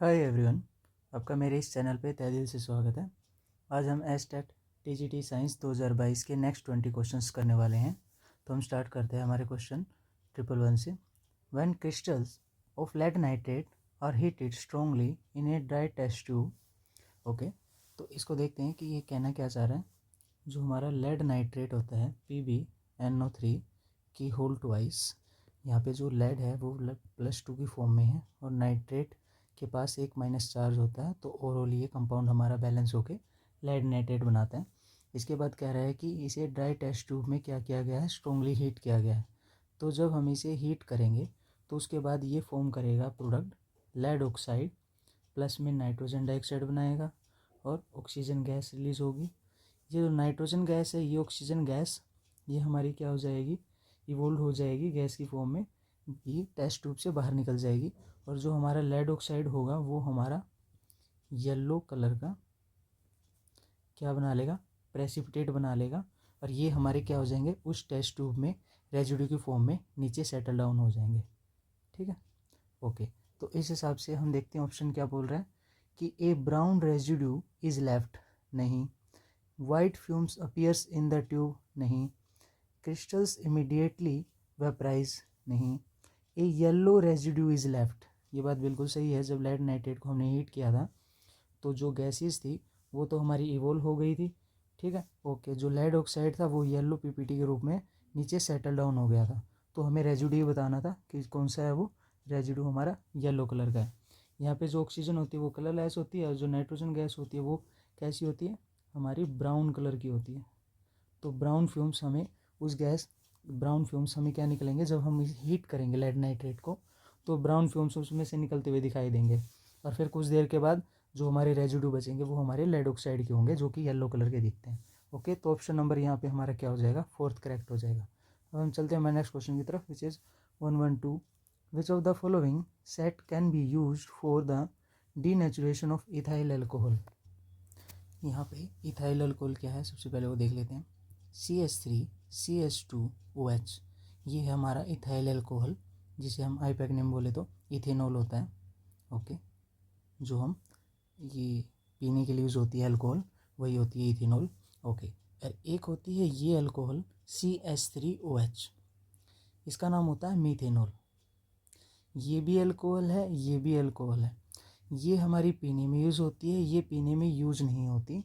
Hi everyone, आपका मेरे इस चैनल पे तहे दिल से स्वागत है। आज हम एस्टेट टीजीटी साइंस 2022 के नेक्स्ट 20 क्वेश्चंस करने वाले हैं। तो हम स्टार्ट करते हैं हमारे क्वेश्चन 111 से। When crystals of lead nitrate are heated strongly in a dry test tube. Okay, तो इसको देखते हैं कि ये कहना क्या चाह रहा है। जो हमारा लेड नाइट्रेट होता है PbNO3 की होल ट्वाइस, यहाँ पे जो लेड है वो +2 की फॉर्म में है और नाइट्रेट के पास एक माइनस चार्ज होता है, तो ओवरऑल ये कंपाउंड हमारा बैलेंस होके लेड नाइट्रेट बनाता है। इसके बाद कह रहा है कि इसे ड्राई टेस्ट ट्यूब में क्या किया गया है, स्ट्रांगली हीट किया गया है। तो जब हम इसे हीट करेंगे तो उसके बाद ये फॉर्म करेगा प्रोडक्ट लेड ऑक्साइड, प्लस में नाइट्रोजन डाइऑक्साइड बनाएगा और ऑक्सीजन गैस रिलीज होगी। ये जो नाइट्रोजन गैस है, ये ऑक्सीजन गैस, ये हमारी क्या हो जाएगी, इवोल्व हो जाएगी गैस की फॉर्म में, ये टेस्ट ट्यूब से बाहर निकल जाएगी। और जो हमारा लेड ऑक्साइड होगा वो हमारा येलो कलर का क्या बना लेगा, प्रेसिपिटेट बना लेगा। और ये हमारे क्या हो जाएंगे, उस टेस्ट ट्यूब में रेजिड्यू की फॉर्म में नीचे सेटल डाउन हो जाएंगे। ठीक है, ओके। तो इस हिसाब से हम देखते हैं ऑप्शन क्या बोल रहा है कि ए ब्राउन रेजिड्यू इज लेफ्ट, नहीं। White fumes appears in the tube, नहीं। क्रिस्टल्स इमीडिएटली वेपराइज, नहीं। ए येलो रेजिड्यू इज लेफ्ट, ये बात बिल्कुल सही है। जब लेड नाइट्रेट को हमने हीट किया था तो जो गैसेस थी वो तो हमारी इवोल्व हो गई थी। ठीक है, ओके। जो लेड ऑक्साइड था वो येलो पीपीटी के रूप में नीचे सेटल डाउन हो गया था। तो हमें रेजिड्यू बताना था कि कौन सा है वो रेजिड्यू, हमारा येलो कलर का है। यहाँ पे जो ऑक्सीजन होती है वो कलरलेस होती है और जो नाइट्रोजन गैस होती है वो कैसी होती है, हमारी ब्राउन कलर की होती है। तो ब्राउन फ्यूम्स हमें क्या निकलेंगे जब हम हीट करेंगे लेड नाइट्रेट को, तो ब्राउन फ्यूम्स उसमें से निकलते हुए दिखाई देंगे। और फिर कुछ देर के बाद जो हमारे रेजिड्यू बचेंगे वो हमारे लेड ऑक्साइड के होंगे, जो कि येलो कलर के दिखते हैं। ओके, तो ऑप्शन नंबर यहाँ पे हमारा क्या हो जाएगा, 4th करेक्ट हो जाएगा। अब हम चलते हैं हमारे नेक्स्ट क्वेश्चन की तरफ, which is 112। Which of the following set can be use for the denaturation of ethyl alcohol. यहाँ पे इथाइल अल्कोहल क्या है, सबसे पहले वो देख लेते हैं। CH3CH2OH, ये है हमारा इथाइल अल्कोहल, जिसे हम आईपैक नेम बोले तो इथेनॉल होता है। ओके, जो हम ये पीने के लिए यूज़ होती है अल्कोहल, वही होती है इथेनॉल। ओके, और एक होती है ये अल्कोहल CH3OH, इसका नाम होता है मीथेनॉल। ये भी अल्कोहल है, ये भी अल्कोहल है। ये हमारी पीने में यूज़ होती है, ये पीने में यूज़ नहीं होती।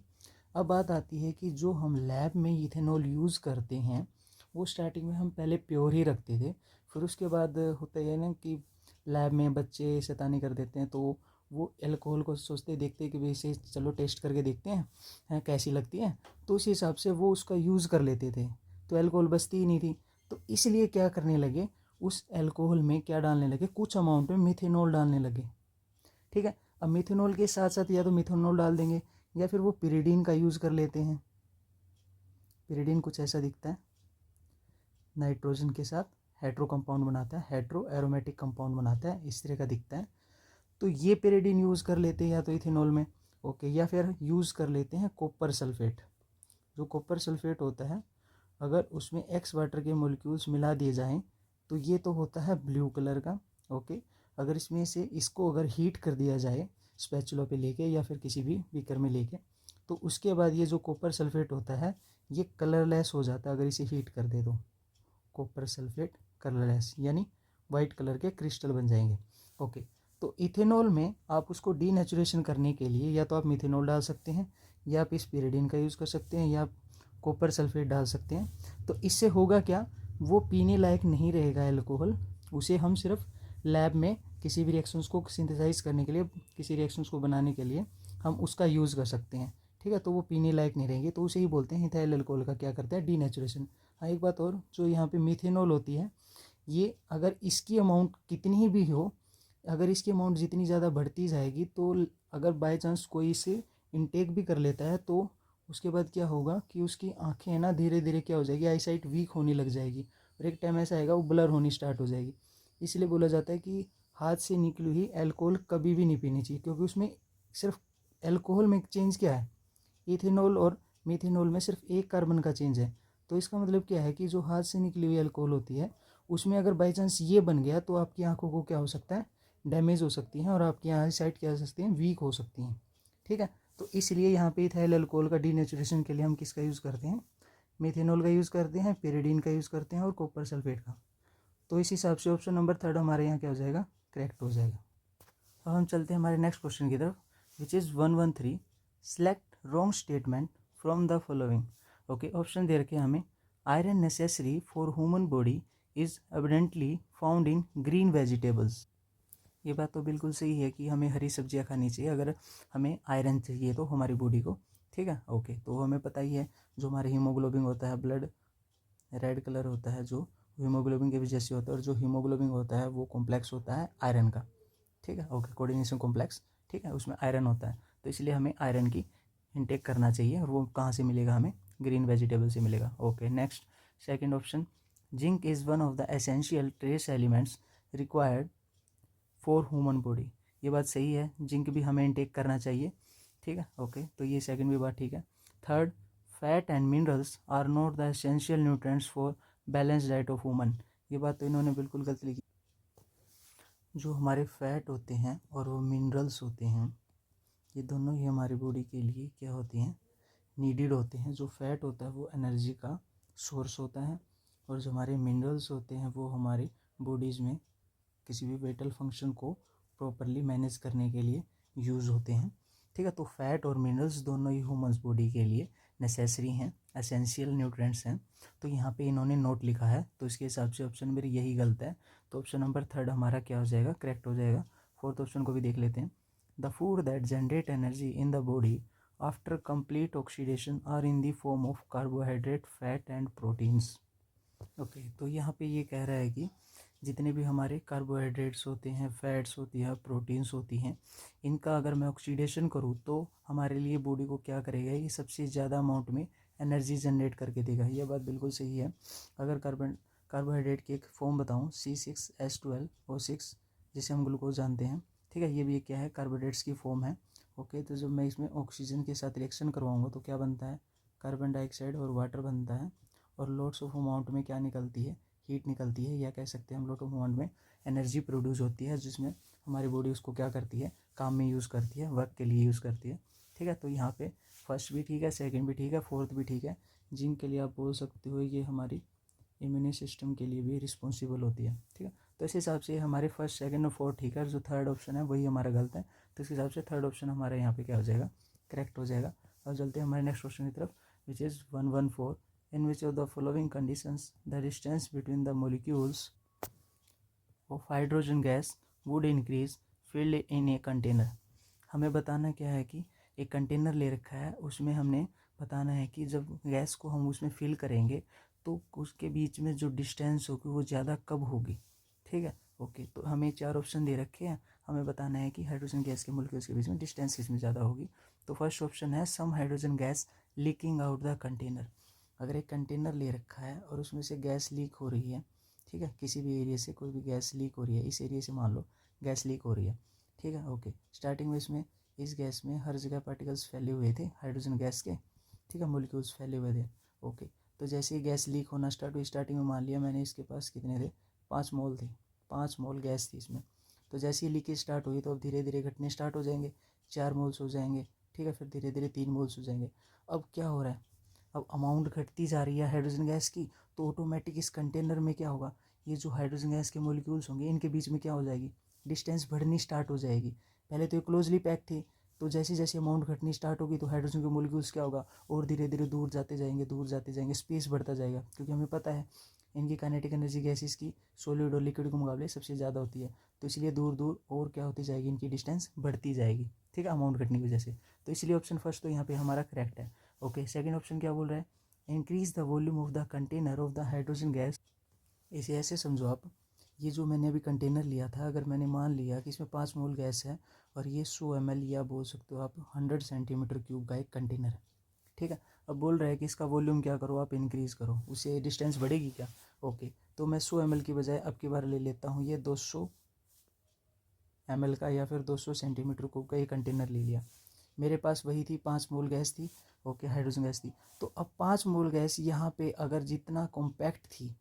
अब बात आती है कि जो हम लैब में इथेनॉल यूज़ करते हैं वो स्टार्टिंग में हम पहले प्योर ही रखते थे, फिर उसके बाद होता है ना कि लैब में बच्चे शैतानी कर देते हैं, तो वो अल्कोहल को सोचते देखते हैं कि भाई इसे चलो टेस्ट करके देखते हैं कैसी लगती है, तो उस हिसाब से वो उसका यूज़ कर लेते थे, तो अल्कोहल बचती ही नहीं थी। तो इसलिए क्या करने लगे, उस अल्कोहल में क्या डालने लगे, कुछ अमाउंट में मिथेनॉल डालने लगे। ठीक है, अब मिथेनॉल के साथ साथ या तो मिथेनॉल डाल देंगे या फिर वो पिरिडीन का यूज़ कर लेते हैं। पिरिडीन कुछ ऐसा दिखता है, नाइट्रोजन के साथ हेट्रो कंपाउंड बनाता है, हेट्रो एरोमेटिक कंपाउंड बनाता है, इस तरह का दिखता है। तो ये पिरिडीन यूज़ कर लेते हैं या तो इथेनॉल में। ओके, या फिर यूज़ कर लेते हैं कॉपर सल्फेट। जो कॉपर सल्फेट होता है, अगर उसमें एक्स वाटर के मोलिक्यूल्स मिला दिए जाएँ तो ये तो होता है ब्लू कलर का। ओके, अगर इसमें से इसको अगर हीट कर दिया जाए स्पैचुला पे लेके या फिर किसी भी बीकर में लेके, तो उसके बाद ये जो कॉपर सल्फेट होता है ये कलरलेस हो जाता है। अगर इसे हीट कर दे तो कॉपर सल्फेट कलरलेस, यानी वाइट कलर के क्रिस्टल बन जाएंगे। ओके, तो इथेनॉल में आप उसको डीनेचुरेशन करने के लिए या तो आप मिथेनॉल डाल सकते हैं, या आप इस पिरिडीन का यूज़ कर सकते हैं, या आप कॉपर सल्फेट डाल सकते हैं। तो इससे होगा क्या, वो पीने लायक नहीं रहेगा एल्कोहल, उसे हम सिर्फ लैब में किसी भी रिएक्शंस को सिंथेसाइज करने के लिए, किसी रिएक्शंस को बनाने के लिए हम उसका यूज़ कर सकते हैं। ठीक है, तो वो पीने लायक नहीं रहेंगे, तो उसे ही बोलते हैं इथाइल अल्कोहल का क्या करता है, डीनेचुरेशन। हाँ, एक बात और, जो यहाँ पे मिथेनॉल होती है, ये अगर इसकी अमाउंट कितनी भी हो, अगर इसकी अमाउंट जितनी ज़्यादा बढ़ती जाएगी, तो अगर बाय चांस कोई इसे इनटेक भी कर लेता है तो उसके बाद क्या होगा कि उसकी आंखें है ना धीरे धीरे क्या हो जाएगी, आईसाइट वीक होने लग जाएगी, और एक टाइम ऐसा आएगा वो ब्लर होनी स्टार्ट हो जाएगी। इसलिए बोला जाता है कि हाथ से निकली हुई अल्कोहल कभी भी नहीं पीनी चाहिए, क्योंकि उसमें सिर्फ अल्कोहल में चेंज क्या है, इथेनॉल और मिथेनॉल में सिर्फ एक कार्बन का चेंज है। तो इसका मतलब क्या है कि जो हाथ से निकली हुई अल्कोहल होती है उसमें अगर बाई चांस ये बन गया तो आपकी आंखों को क्या हो सकता है, डैमेज हो सकती हैं और आपकी यहाँ साइड क्या हो सकती हैं, वीक हो सकती हैं। ठीक है, तो इसलिए यहाँ पे इथाइल अल्कोहल का डीनेचुरेशन के लिए हम किसका यूज़ करते हैं, मेथेनॉल का यूज़ करते हैं, पेरिडीन का यूज़ करते हैं और कॉपर सल्फेट का। तो इस हिसाब से ऑप्शन नंबर 3 हमारे यहाँ क्या हो जाएगा, करेक्ट हो जाएगा। अब हम चलते हैं हमारे नेक्स्ट क्वेश्चन की तरफ, which is 113, select wrong statement from the following. Okay, option दे रखे हमें, iron necessary for human body is evidently found in green vegetables. ये बात तो बिल्कुल सही है कि हमें हरी सब्जियां खानी चाहिए अगर हमें आयरन चाहिए तो हमारी बॉडी को। ठीक है, ओके, तो हमें पता ही है जो हमारे हीमोग्लोबिन होता है, ब्लड रेड कलर होता है जो हीमोग्लोबिन की वजह से होता है, और जो हीमोग्लोबिन होता है वो कॉम्प्लेक्स होता है आयरन का। ठीक है, ओके, कोऑर्डिनेशन कॉम्प्लेक्स। ठीक है, उसमें आयरन होता है, तो इसलिए हमें आयरन की इनटेक करना चाहिए, और वो कहाँ से मिलेगा, हमें ग्रीन वेजिटेबल से मिलेगा। Okay, next second option, zinc is one of the essential trace elements required for human body. ये बात सही है, जिंक भी हमें इनटेक करना चाहिए। ठीक है, ओके, तो ये सेकंड भी बात ठीक है। Third, fat and minerals are not the essential nutrients for balance diet of woman. ये बात तो इन्होंने बिल्कुल गलत लिखी। जो हमारे फैट होते हैं और वो मिनरल्स होते हैं, ये दोनों ही हमारी बॉडी के लिए क्या होते हैं, नीडेड होते हैं। जो फैट होता है वो एनर्जी का सोर्स होता है, और जो हमारे मिनरल्स होते हैं वो हमारी बॉडीज़ में किसी भी वाइटल फंक्शन को प्रॉपरली मैनेज करने के लिए यूज़ होते हैं। ठीक है, तो फैट और मिनरल्स दोनों ही ह्यूमंस बॉडी के लिए नेसेसरी हैं, एसेंशियल न्यूट्रिएंट्स हैं। तो यहाँ पे इन्होंने नोट लिखा है, तो इसके हिसाब से ऑप्शन मेरी यही गलत है। तो ऑप्शन नंबर 3 हमारा क्या हो जाएगा, करेक्ट हो जाएगा। फोर्थ ऑप्शन को भी देख लेते हैं, the food that generate energy in the body after complete oxidation are in the form of carbohydrate, fat and proteins. Okay, तो यहाँ पे ये कह रहा है कि जितने भी हमारे कार्बोहाइड्रेट्स होते हैं, फैट्स होती हैं, प्रोटीन्स होती हैं, इनका अगर मैं ऑक्सीडेशन करूँ तो हमारे लिए बॉडी को क्या करेगा, ये सबसे ज़्यादा अमाउंट में एनर्जी जनरेट करके देगा। ये बात बिल्कुल सही है। अगर कार्बोहाइड्रेट की एक फॉर्म बताऊँ, C6H12O6, जिसे हम ग्लूकोज जानते हैं। ठीक है, ये भी क्या है, कार्बोहाइड्रेट्स की फॉर्म है। ओके, तो जब मैं इसमें ऑक्सीजन के साथ रिएक्शन करवाऊँगा तो क्या बनता है, कार्बन डाइऑक्साइड और वाटर बनता है, और लोट्स ऑफ अमाउंट में क्या निकलती है, हीट निकलती है, या कह सकते हैं हम लोट ऑफ अमाउंट में एनर्जी प्रोड्यूस होती है, जिसमें हमारी बॉडी उसको क्या करती है, काम में यूज़ करती है, वर्क के लिए यूज़ करती है। ठीक है, तो यहाँ पे फर्स्ट भी ठीक है, सेकंड भी ठीक है, फोर्थ भी ठीक है। जिंक के लिए आप बोल सकते हो ये हमारी इम्यून सिस्टम के लिए भी रिस्पॉन्सिबल होती है। ठीक है, तो इस हिसाब से हमारे फर्स्ट, सेकंड और फोर्थ ठीक है, जो थर्ड ऑप्शन है वही हमारा गलत है। तो इस हिसाब से थर्ड ऑप्शन हमारे यहाँ पे क्या हो जाएगा, करेक्ट हो जाएगा। और चलते हैं हमारे नेक्स्ट क्वेश्चन की तरफ, which is 114, in which of the following conditions the distance between the molecules of hydrogen gas would increase filled in a container। हमें बताना क्या है कि एक कंटेनर ले रखा है, उसमें हमने बताना है कि जब गैस को हम उसमें फिल करेंगे तो उसके बीच में जो डिस्टेंस होगी वो ज़्यादा कब होगी। ठीक है, ओके, तो हमें 4 ऑप्शन दे रखे हैं, हमें बताना है कि हाइड्रोजन गैस के मोलिक्यूल्स के बीच में डिस्टेंस किस में ज़्यादा होगी। तो फर्स्ट ऑप्शन है some hydrogen gas leaking out the container. अगर एक कंटेनर ले रखा है और उसमें से गैस लीक हो रही है, ठीक है, किसी भी एरिया से कोई भी गैस लीक हो रही है, इस एरिया से मान लो गैस लीक हो रही है। ठीक है, ओके, स्टार्टिंग में इसमें इस गैस में हर जगह पार्टिकल्स फैले हुए थे हाइड्रोजन गैस के। ठीक है, मोलिक्यूल्स फैले हुए थे। ओके, तो जैसे ही गैस लीक होना स्टार्ट हुई, स्टार्टिंग में मान लिया मैंने इसके पास कितने थे, 5 मोल थे, 5 मोल गैस थी इसमें। तो जैसे ही लीकेज स्टार्ट हुई तो अब धीरे धीरे घटने स्टार्ट हो जाएंगे, 4 मोल्स हो जाएंगे। ठीक है, फिर धीरे धीरे 3 मोल्स हो जाएंगे। अब क्या हो रहा है, अब अमाउंट घटती जा रही है हाइड्रोजन गैस की, तो ऑटोमेटिक इस कंटेनर में क्या होगा, ये जो हाइड्रोजन गैस के मॉलिक्यूल्स होंगे इनके बीच में क्या हो जाएगी, डिस्टेंस बढ़नी स्टार्ट हो जाएगी। पहले तो ये क्लोजली पैक थे, तो जैसे जैसे अमाउंट घटनी स्टार्ट होगी तो हाइड्रोजन के मॉलिक्यूल्स क्या होगा, और धीरे धीरे दूर जाते जाएंगे, दूर जाते जाएंगे, स्पेस बढ़ता जाएगा, क्योंकि हमें पता है इनकी काइनेटिक एनर्जी गैसेस की सॉलिड और लिक्विड के मुकाबले सबसे ज़्यादा होती है। तो इसलिए दूर दूर और क्या होती जाएगी, इनकी डिस्टेंस बढ़ती जाएगी। ठीक है, अमाउंट घटने की वजह से। तो इसलिए ऑप्शन फर्स्ट तो यहाँ पे हमारा करेक्ट है। ओके, सेकंड ऑप्शन क्या बोल रहा है, increase the volume of the container of the hydrogen gas. इसे ऐसे समझो आप, ये जो मैंने अभी कंटेनर लिया था, अगर मैंने मान लिया कि इसमें 5 मोल गैस है और ये 100 ml या बोल सकते हो आप 100 सेंटीमीटर क्यूब का एक कंटेनर है। ठीक है, अब बोल रहा है कि इसका वॉल्यूम क्या करो, आप इंक्रीज़ करो, उससे डिस्टेंस बढ़ेगी क्या। ओके, तो मैं 100 ml की बजाय अब की बार ले लेता हूँ ये 200 ml का या फिर 200 सेंटीमीटर क्यूब का ये कंटेनर ले लिया। मेरे पास वही थी, 5 मोल गैस थी। ओके, हाइड्रोजन गैस थी। तो अब 5 मोल गैस यहाँ पे अगर जितना कॉम्पैक्ट थी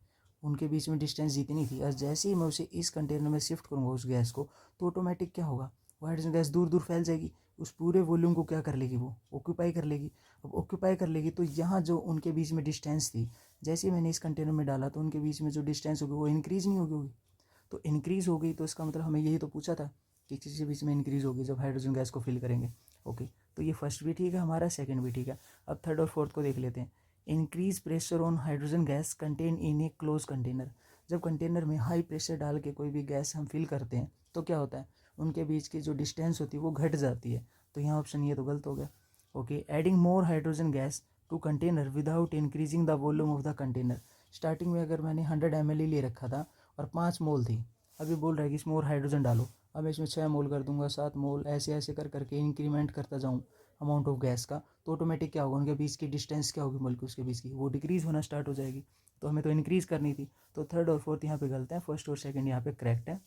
उनके बीच में डिस्टेंस जितनी थी, और जैसे ही मैं उसे इस कंटेनर में शिफ्ट करूँगा उस गैस को, तो ऑटोमेटिक क्या होगा, वो हाइड्रोजन गैस दूर दूर फैल जाएगी, उस पूरे वॉल्यूम को क्या कर लेगी, वो ऑक्यूपाई कर लेगी। अब ऑक्यूपाई कर लेगी तो यहाँ जो उनके बीच में डिस्टेंस थी, जैसे ही मैंने इस कंटेनर में डाला तो उनके बीच में जो डिस्टेंस होगी वो इंक्रीज़ नहीं होगी, तो इंक्रीज़ हो गई। तो इसका मतलब हमें यही तो पूछा था कि किसी के बीच में इंक्रीज़ होगी जब हाइड्रोजन गैस को फिल करेंगे। ओके, तो ये फर्स्ट भी ठीक है हमारा, सेकंड भी ठीक है। अब थर्ड और फोर्थ को देख लेते हैं। Increase pressure on hydrogen gas contain in A close container. जब कंटेनर में हाई प्रेशर डाल के कोई भी गैस हम फिल करते हैं तो क्या होता है, उनके बीच की जो डिस्टेंस होती है वो घट जाती है। तो यहाँ ऑप्शन ये तो गलत हो गया। Okay, adding more hydrogen gas to container without increasing the volume of the container. Starting में अगर मैंने 100 ml ले रखा था और 5 मोल थी, अभी बोल रहा है कि इसमें और हाइड्रोजन डालो, अब मैं इसमें 6 मोल कर दूंगा, 7 मोल, ऐसे ऐसे कर करके इंक्रीमेंट करता जाऊँ अमाउंट ऑफ गैस का, तो ऑटोमेटिक क्या होगा, उनके बीच की डिस्टेंस क्या होगी मॉलिक्यूल्स के बीच की, वो डिक्रीज़ होना स्टार्ट हो जाएगी। तो हमें तो इंक्रीज़ करनी थी, तो थर्ड और फोर्थ यहाँ पे गलत है, फर्स्ट और सेकंड यहाँ पे करेक्ट है।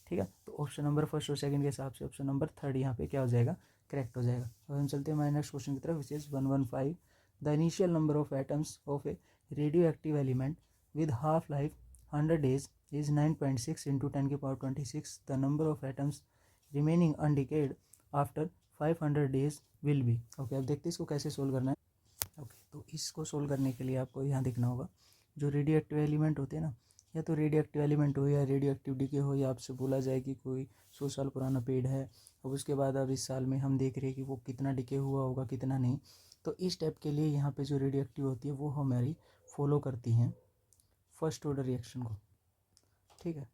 ठीक है, तो ऑप्शन नंबर फर्स्ट और सेकंड के हिसाब से ऑप्शन नंबर थर्ड यहाँ पे क्या हो जाएगा, करेक्ट हो जाएगा। अब हम चलते हैं हमारे नेक्स्ट क्वेश्चन की तरफ, which is 115। The initial number of atoms of A radio active element with half life 100 days is 9.6 into 10 की power 26. The number of atoms remaining undecayed after 500 days will be। Okay, अब देखते हैं इसको कैसे solve करना है। Okay, तो इसको सोल्व करने के लिए आपको यहाँ देखना होगा, जो रेडियो एक्टिव एलिमेंट होते हैं ना, या तो रेडियो एक्टिव एलिमेंट हो या रेडियो एक्टिव डीके हो, या आपसे बोला जाए कि कोई 100 साल पुराना पेड़ है, अब उसके बाद अब इस साल में हम देख रहे हैं कि वो कितना डिके हुआ होगा कितना नहीं। तो इस टाइप के लिए यहाँ पे जो रेडियो एक्टिव होती है वो हमारी फॉलो करती हैं फर्स्ट ऑर्डर रिएक्शन को। ठीक है,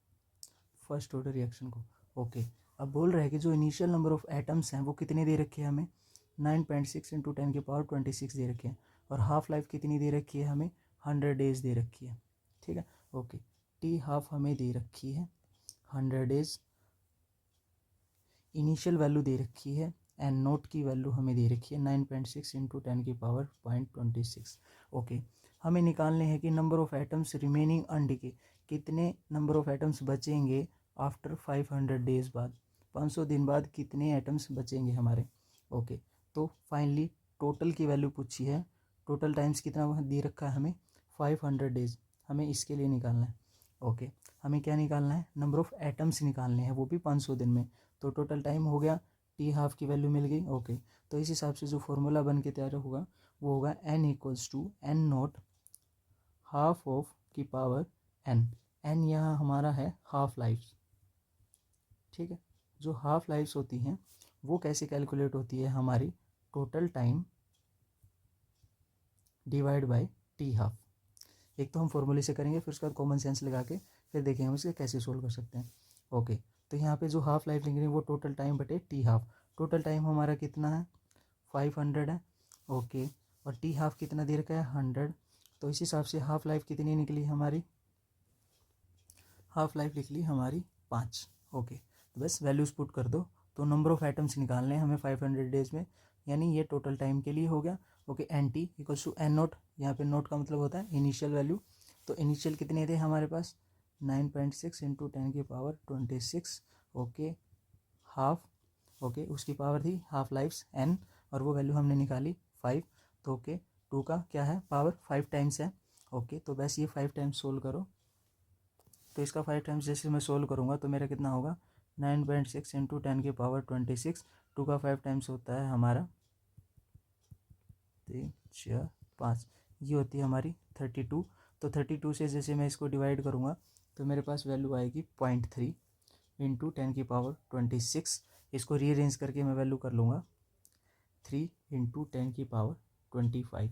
फर्स्ट ऑर्डर रिएक्शन को। ओके, अब बोल रहा है कि जो इनिशियल नंबर ऑफ एटम्स हैं वो कितने दे रखे हैं हमें, 9.6 इंटू 10 की पावर 26 दे रखे हैं, और हाफ लाइफ कितनी दे रखी है हमें, 100 डेज दे रखी है। ठीक है, ओके, टी हाफ हमें दे रखी है 100 डेज, इनिशियल वैल्यू दे रखी है, एंड नोट की वैल्यू हमें दे रखी है 9.6 इंटू 10 की पावर 0.26। ओके, हमें निकालने हैं कि नंबर ऑफ एटम्स रिमेनिंग अनडिके, कितने नंबर ऑफ एटम्स बचेंगे आफ्टर 500 डेज बाद, 500 दिन बाद कितने एटम्स बचेंगे हमारे। ओके, तो फाइनली टोटल की वैल्यू पूछी है, टोटल टाइम्स कितना दे रखा है हमें, 500 डेज, हमें इसके लिए निकालना है। ओके, हमें क्या निकालना है, नंबर ऑफ एटम्स निकालने हैं, वो भी 500 दिन में। तो टोटल टाइम हो गया, टी हाफ की वैल्यू मिल गई। ओके, तो इस हिसाब से जो फॉर्मूला बन के तैयार होगा वो होगा n equals to n naught half of की पावर n। n यहाँ हमारा है हाफ लाइफ। ठीक है, जो हाफ लाइफ्स होती हैं वो कैसे कैलकुलेट होती है, हमारी total time divide by T half. एक तो हम फॉर्मूले से करेंगे, फिर उसके बाद कॉमन सेंस लगा के फिर देखेंगे हम इसे कैसे सोल्व कर सकते हैं। ओके, तो यहाँ पे जो हाफ लाइफ लिखेंगे वो टोटल टाइम बटे टी हाफ। टोटल टाइम हमारा कितना है, 500 है। ओके, और टी हाफ कितना दे रखा है, 100। तो इस हिसाब से हाफ लाइफ कितनी निकली हमारी, हाफ लाइफ लिख ली हमारी 5। ओके, तो बस वैल्यूज़ पुट कर दो, तो नंबर ऑफ आइटम्स निकालने हैं हमें 500 डेज में, यानी ये टोटल टाइम के लिए हो गया। Okay, n t equals to n naught, यहाँ पे नोट का मतलब होता है इनिशियल वैल्यू। तो इनिशियल कितने थे हमारे पास, 9.6 इंटू 10 की पावर 26। ओके, हाफ, ओके, उसकी पावर थी हाफ लाइफ्स एन, और वो वैल्यू हमने निकाली 5। तो ओके, 2 का क्या है पावर 5 टाइम्स है। ओके, तो बस ये 5 टाइम्स सोल्व करो, तो इसका 5 टाइम्स जैसे मैं सोल्व करूँगा तो मेरा कितना होगा, 9.6 इंटू 10 की पावर 26। 2 का 5 टाइम्स होता है हमारा 3 4 5, ये होती है हमारी 32। तो 32 से जैसे मैं इसको डिवाइड करूँगा तो मेरे पास वैल्यू आएगी 0.3 इंटू 10 की पावर 26। इसको रीअरेंज करके मैं वैल्यू कर लूँगा 3 इंटू 10 की पावर 25।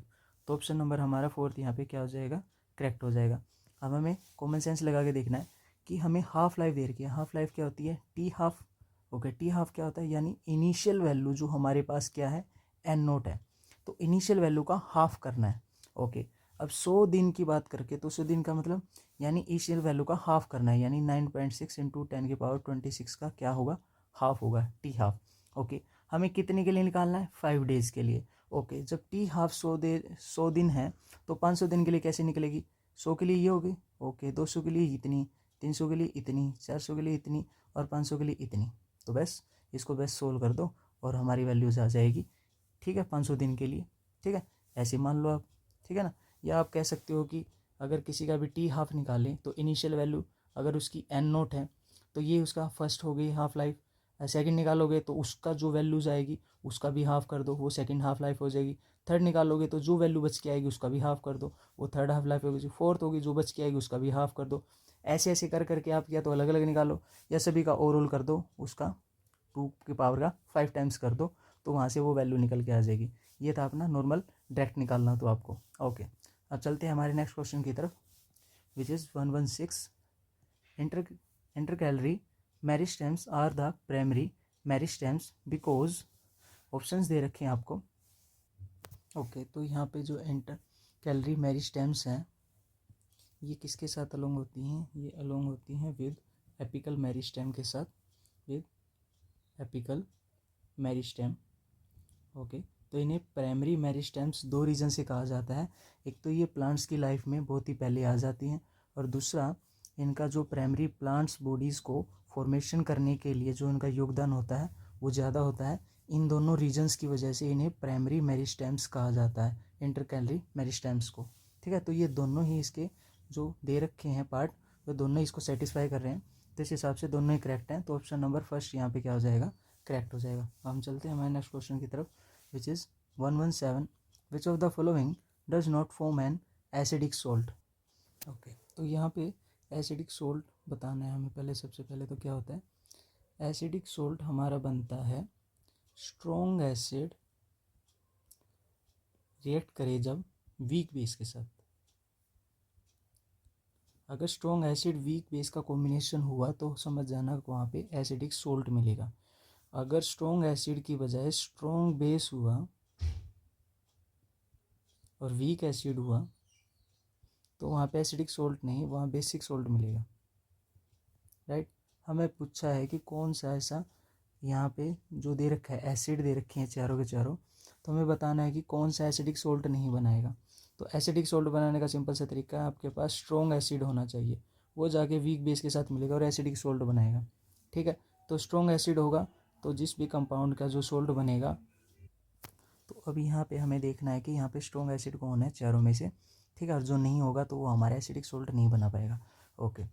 तो ऑप्शन नंबर हमारा फोर्थ यहाँ पे क्या हो जाएगा, करेक्ट हो जाएगा। अब हमें कॉमन सेंस लगा के देखना है कि हमें हाफ लाइफ दे रखी है, हाफ लाइफ क्या होती है, T half. Okay, T half क्या होता है, यानी इनिशियल वैल्यू जो हमारे पास क्या है, एन नोट है, तो इनिशियल वैल्यू का हाफ करना है। ओके, अब 100 दिन की बात करके, तो 100 दिन का मतलब यानी इनिशियल वैल्यू का हाफ करना है, यानी 9.6 इंटू 10 की पावर 26 का क्या होगा, हाफ होगा, टी हाफ। ओके, हमें कितने के लिए निकालना है, 5 डेज़ के लिए। ओके, जब टी हाफ 100 दिन है तो 500 दिन के लिए कैसे निकलेगी, 100 के लिए ये होगी। ओके, 200 के लिए इतनी, 300 के लिए इतनी, 400 के लिए इतनी, और 500 के लिए इतनी। तो बस इसको बस सोल्व कर दो और हमारी वैल्यूज आ जाएगी। ठीक है, 500 दिन के लिए। ठीक है, ऐसे मान लो आप, ठीक है ना। या आप कह सकते हो कि अगर किसी का भी टी हाफ निकालें तो इनिशियल वैल्यू अगर उसकी एन नोट है तो ये उसका फर्स्ट हो गई हाफ लाइफ। सेकंड निकालोगे तो उसका जो वैल्यूज़ आएगी उसका भी हाफ कर दो, वो सेकंड हाफ लाइफ हो जाएगी। थर्ड निकालोगे तो जो वैल्यू बच के आएगी उसका भी हाफ कर दो, वो थर्ड हाफ लाइफ होगी। फोर्थ होगी, जो बच के आएगी उसका भी हाफ कर दो। ऐसे ऐसे कर करके आप या तो अलग अलग निकालो या सभी का ओवरऑल कर दो, उसका 2 की पावर का 5 टाइम्स कर दो, तो वहाँ से वो वैल्यू निकल के आ जाएगी। ये था अपना नॉर्मल डायरेक्ट निकालना तो आपको। ओके, अब चलते हैं हमारे नेक्स्ट क्वेश्चन की तरफ, which is 116। Inter intercalary meristems are the primary meristems because options दे रखे हैं आपको। ओके, तो यहाँ पे जो इंटर कैलरी मेरिस्टेम्स हैं ये किसके साथ अलोंग होती हैं? ये अलोंग होती हैं विद एपिकल मेरिस्टेम के साथ, विद एपिकल मेरिस्टेम। ओके, तो इन्हें प्राइमरी मेरिस्टेम्स दो रीज़न से कहा जाता है। एक तो ये प्लांट्स की लाइफ में बहुत ही पहले आ जाती हैं, और दूसरा इनका जो प्राइमरी प्लांट्स बॉडीज़ को फॉर्मेशन करने के लिए जो इनका योगदान होता है वो ज़्यादा होता है। इन दोनों रीजन्स की वजह से इन्हें प्राइमरी मेरिस्टेम्स कहा जाता है, इंटरकैलरी मेरिस्टेम्स को। ठीक है, तो ये दोनों ही इसके जो दे रखे हैं पार्ट, वो दोनों ही इसको सेटिस्फाई कर रहे हैं, तो इस हिसाब से दोनों ही करेक्ट हैं। तो ऑप्शन नंबर फर्स्ट यहाँ पे क्या हो जाएगा? करेक्ट हो जाएगा। हम चलते हैं हमारे नेक्स्ट क्वेश्चन की तरफ, which is 117, which of the following does not form an acidic salt? Okay, तो यहाँ पे एसिडिक सोल्ट बताना है हमें पहले। सबसे पहले तो क्या होता है? एसिडिक सोल्ट हमारा बनता है स्ट्रॉन्ग एसिड रिएक्ट करे जब वीक बेस के साथ। अगर स्ट्रॉन्ग एसिड वीक बेस का कॉम्बिनेशन हुआ तो समझ जाना वहाँ पे एसिडिक सोल्ट मिलेगा। अगर स्ट्रॉन्ग एसिड की बजाय स्ट्रॉन्ग बेस हुआ और वीक एसिड हुआ तो वहाँ पे एसिडिक सोल्ट नहीं, वहाँ बेसिक सोल्ट मिलेगा। राइट, हमें पूछा है कि कौन सा ऐसा यहाँ पे जो दे रखा है, एसिड दे रखे हैं चारों के चारों, तो हमें बताना है कि कौन सा एसिडिक सोल्ट नहीं बनाएगा। तो एसिडिक सोल्ट बनाने का सिंपल सा तरीका है, आपके पास स्ट्रॉन्ग एसिड होना चाहिए, वो जाके वीक बेस के साथ मिलेगा और एसिडिक सोल्ट बनाएगा। ठीक है, तो स्ट्रॉन्ग एसिड होगा तो जिस भी कंपाउंड का जो सोल्ट बनेगा, तो अब यहाँ पे हमें देखना है कि यहाँ पे स्ट्रॉन्ग एसिड कौन है चारों में से। ठीक है, और जो नहीं होगा तो वो हमारा एसिडिक सोल्ट नहीं बना पाएगा। ओके,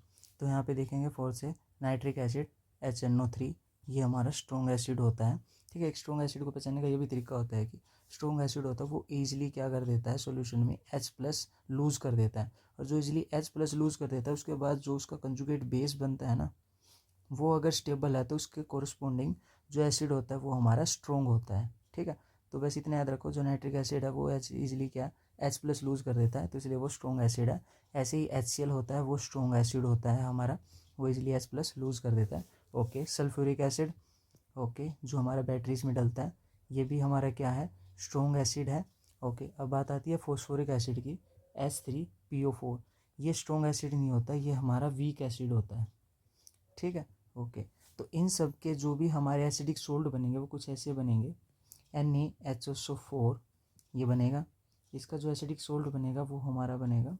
तो यहाँ पे देखेंगे फोर्थ से नाइट्रिक एसिड HNO3, ये हमारा स्ट्रॉन्ग एसिड होता है। ठीक है, एक स्ट्रॉन्ग एसिड को पहचानने का ये भी तरीका होता है कि स्ट्रॉन्ग एसिड होता है वो ईजिली क्या कर देता है, सोल्यूशन में H+ लूज़ कर देता है, और जो ईजिली H+ लूज़ कर देता है उसके बाद जो उसका कंजुगेट बेस बनता है ना, वो अगर स्टेबल है तो उसके कोरस्पॉन्डिंग जो एसिड होता है वो हमारा स्ट्रॉन्ग होता है। ठीक है, तो बस इतना याद रखो, जो नाइट्रिक एसिड है वो इजीली क्या H+ लूज़ कर देता है, तो इसलिए वो स्ट्रॉन्ग एसिड है। ऐसे ही HCl होता है, वो स्ट्रॉन्ग एसिड होता है हमारा, वो इजीली H+ लूज़ कर देता है। ओके, सल्फ्यूरिक एसिड, ओके, जो हमारा बैटरीज में डलता है, ये भी हमारा क्या है, स्ट्रॉन्ग एसिड है। ओके, अब बात आती है फॉस्फोरिक एसिड की, H3PO4, ये स्ट्रॉन्ग एसिड नहीं होता, ये हमारा वीक एसिड होता है। ठीक है, ओके, तो इन सब के जो भी हमारे एसिडिक सोल्ट बनेंगे वो कुछ ऐसे बनेंगे, NaHSO4 ये बनेगा। इसका जो एसिडिक सोल्ट बनेगा वो हमारा बनेगा,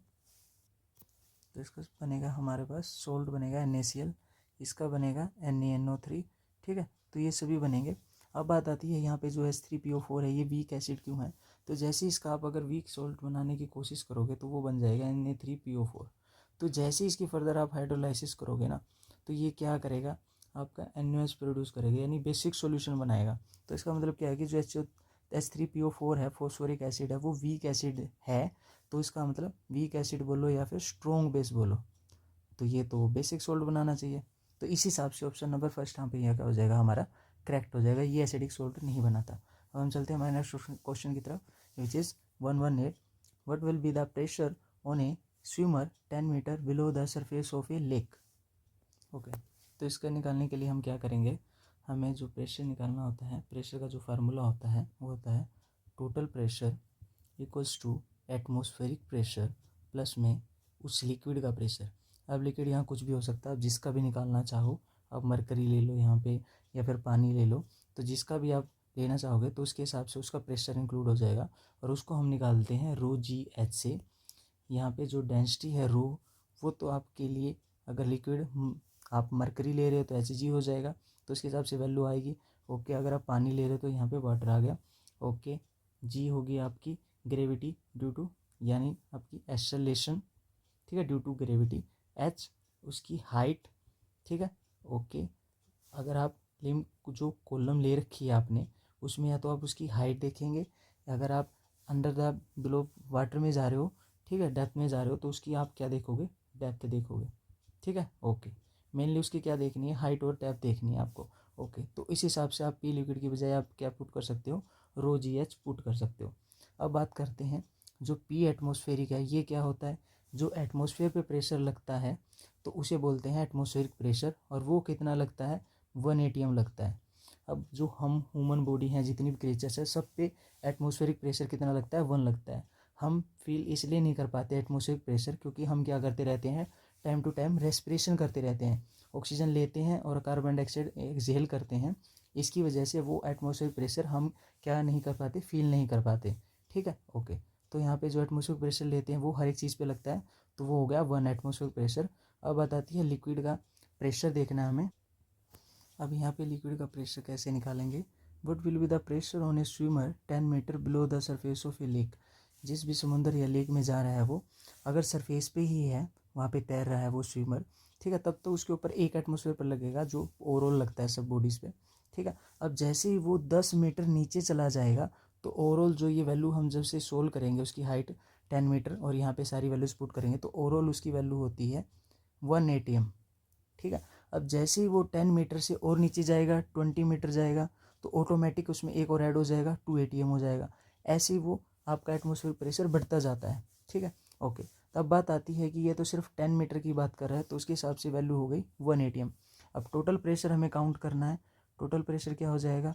तो इसका बनेगा हमारे पास सोल्ट बनेगा NaCl, इसका बनेगा NaNO3। ठीक है, तो ये सभी बनेंगे। अब बात आती है यहाँ पे जो H3PO4 है ये वीक एसिड क्यों है, तो जैसे इसका आप अगर वीक सोल्ट बनाने की कोशिश करोगे तो वो बन जाएगा Na3PO4। तो जैसे इसकी फर्दर आप हाइड्रोलाइसिस करोगे ना, तो ये क्या करेगा, आपका NaOH प्रोड्यूस करेगा, यानी बेसिक सोल्यूशन बनाएगा। तो इसका मतलब क्या है कि जो H3PO4 है, फॉस्फोरिक एसिड है, वो वीक एसिड है, तो इसका मतलब वीक एसिड बोलो या फिर स्ट्रॉन्ग बेस बोलो, तो ये तो बेसिक सोल्ट बनाना चाहिए। तो इस हिसाब से ऑप्शन नंबर फर्स्ट यहाँ पे यह क्या हो जाएगा, हमारा करेक्ट हो जाएगा, ये एसिडिक सोल्ट नहीं बनाता। अब हम चलते हैं हमारे नेक्स्ट क्वेश्चन की तरफ, which is 118, what will be the pressure on a swimmer 10 meter below the surface of a lake? Okay, तो इसका निकालने के लिए हम क्या करेंगे, हमें जो प्रेशर निकालना होता है, प्रेशर का जो फार्मूला होता है वो होता है total pressure equals to atmospheric pressure plus में उस लिक्विड का प्रेशर। अब लिक्विड यहाँ कुछ भी हो सकता है, आप जिसका भी निकालना चाहो, आप मरकरी ले लो यहाँ पे या फिर पानी ले लो, तो जिसका भी आप लेना चाहोगे तो उसके हिसाब से उसका प्रेशर इंक्लूड हो जाएगा, और उसको हम निकालते हैं ρGH से। यहाँ पे जो डेंसिटी है रो, वो तो आपके लिए अगर लिक्विड आप मरकरी ले रहे हो तो Hg हो जाएगा, तो उसके हिसाब से वैल्यू आएगी। ओके, अगर आप पानी ले रहे हो तो यहाँ पे वाटर आ गया। ओके, जी होगी आपकी ग्रेविटी ड्यू टू, यानी आपकी एक्सेलरेशन। ठीक है, ड्यू टू ग्रेविटी। एच उसकी हाइट, ठीक है, ओके। अगर आप लिम जो कॉलम ले रखी है आपने उसमें या तो आप उसकी हाइट देखेंगे, अगर आप अंडर द बिलो वाटर में जा रहे हो, ठीक है, डेप्थ में जा रहे हो तो उसकी आप क्या देखोगे, डेप्थ देखोगे, ठीक है, ओके। मेनली उसकी क्या देखनी है, हाइट और डेप्थ देखनी है आपको, ओके। तो इस हिसाब से आप पी लिक्विड की बजाय आप क्या पुट कर सकते हो, रो जी एच पुट कर सकते हो। अब बात करते हैं जो पी एटमॉस्फेरिक है, ये क्या होता है, जो एटमॉस्फेयर पे प्रेशर लगता है तो उसे बोलते हैं एटमॉस्फेरिक प्रेशर, और वो कितना लगता है, 1 ATM लगता है। अब जो हम ह्यूमन बॉडी हैं, जितनी भी क्रिएचर्स है, सब पे एटमॉस्फेरिक प्रेशर कितना लगता है, 1 लगता है। हम फील इसलिए नहीं कर पाते एटमॉस्फेरिक प्रेशर क्योंकि हम क्या करते रहते हैं, टाइम टू टाइम रेस्पिरेशन करते रहते हैं, ऑक्सीजन लेते हैं और कार्बन डाइऑक्साइड एक्सहेल करते हैं। इसकी वजह से वो एटमॉस्फेरिक प्रेशर हम क्या नहीं कर पाते, फील नहीं कर पाते, ठीक है, ओके। तो यहाँ पे जो एटमॉस्फेरिक प्रेशर लेते हैं वो हर एक चीज़ पे लगता है, तो वो हो गया 1 एटमॉस्फेरिक प्रेशर। अब बताती है लिक्विड का प्रेशर देखना है हमें। अब यहाँ पे लिक्विड का प्रेशर कैसे निकालेंगे, what will be the pressure on a swimmer 10 meter below the surface of a lake. जिस भी समुद्र या लेक में जा रहा है वो, अगर सरफेस पे ही है, वहाँ पे तैर रहा है वो स्विमर, ठीक है, तब तो उसके ऊपर 1 एटमॉस्फेयर पर लगेगा जो ओवरऑल लगता है सब बॉडीज़ पे, ठीक है। अब जैसे ही वो 10 मीटर नीचे चला जाएगा तो ओवरऑल जो ये वैल्यू हम जब से सोल्व करेंगे, उसकी हाइट 10 मीटर और यहाँ पे सारी वैल्यूज पुट करेंगे तो ओवरऑल उसकी वैल्यू होती है 1 ATM, ठीक है। अब जैसे ही वो 10 मीटर से और नीचे जाएगा, 20 मीटर जाएगा, तो ऑटोमेटिक उसमें एक और ऐड हो जाएगा, 2 ATM हो जाएगा। ऐसे ही वो आपका एटमॉस्फेरिक प्रेशर बढ़ता जाता है, ठीक है, ओके। तब बात आती है कि ये तो सिर्फ 10 मीटर की बात कर रहा है, तो उसके हिसाब से वैल्यू हो गई 1 ATM। अब टोटल प्रेशर हमें काउंट करना है, टोटल प्रेशर क्या हो जाएगा,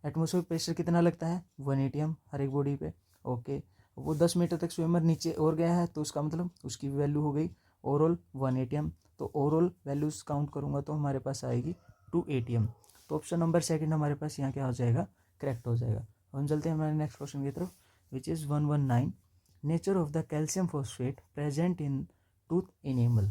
एटमॉस्फेरिक प्रेशर कितना लगता है, 1 ATM हर एक बॉडी पे, ओके। वो 10 मीटर तक स्विमर नीचे और गया है तो उसका मतलब उसकी वैल्यू हो गई ओवरऑल 1 ATM। तो ओवरऑल वैल्यूज काउंट करूँगा तो हमारे पास आएगी 2 ATM। तो ऑप्शन नंबर सेकंड हमारे पास यहाँ क्या हो जाएगा, करेक्ट हो जाएगा। हम चलते हैं हमारे नेक्स्ट क्वेश्चन की तरफ, which is 119, nature of the calcium phosphate present in tooth enamel.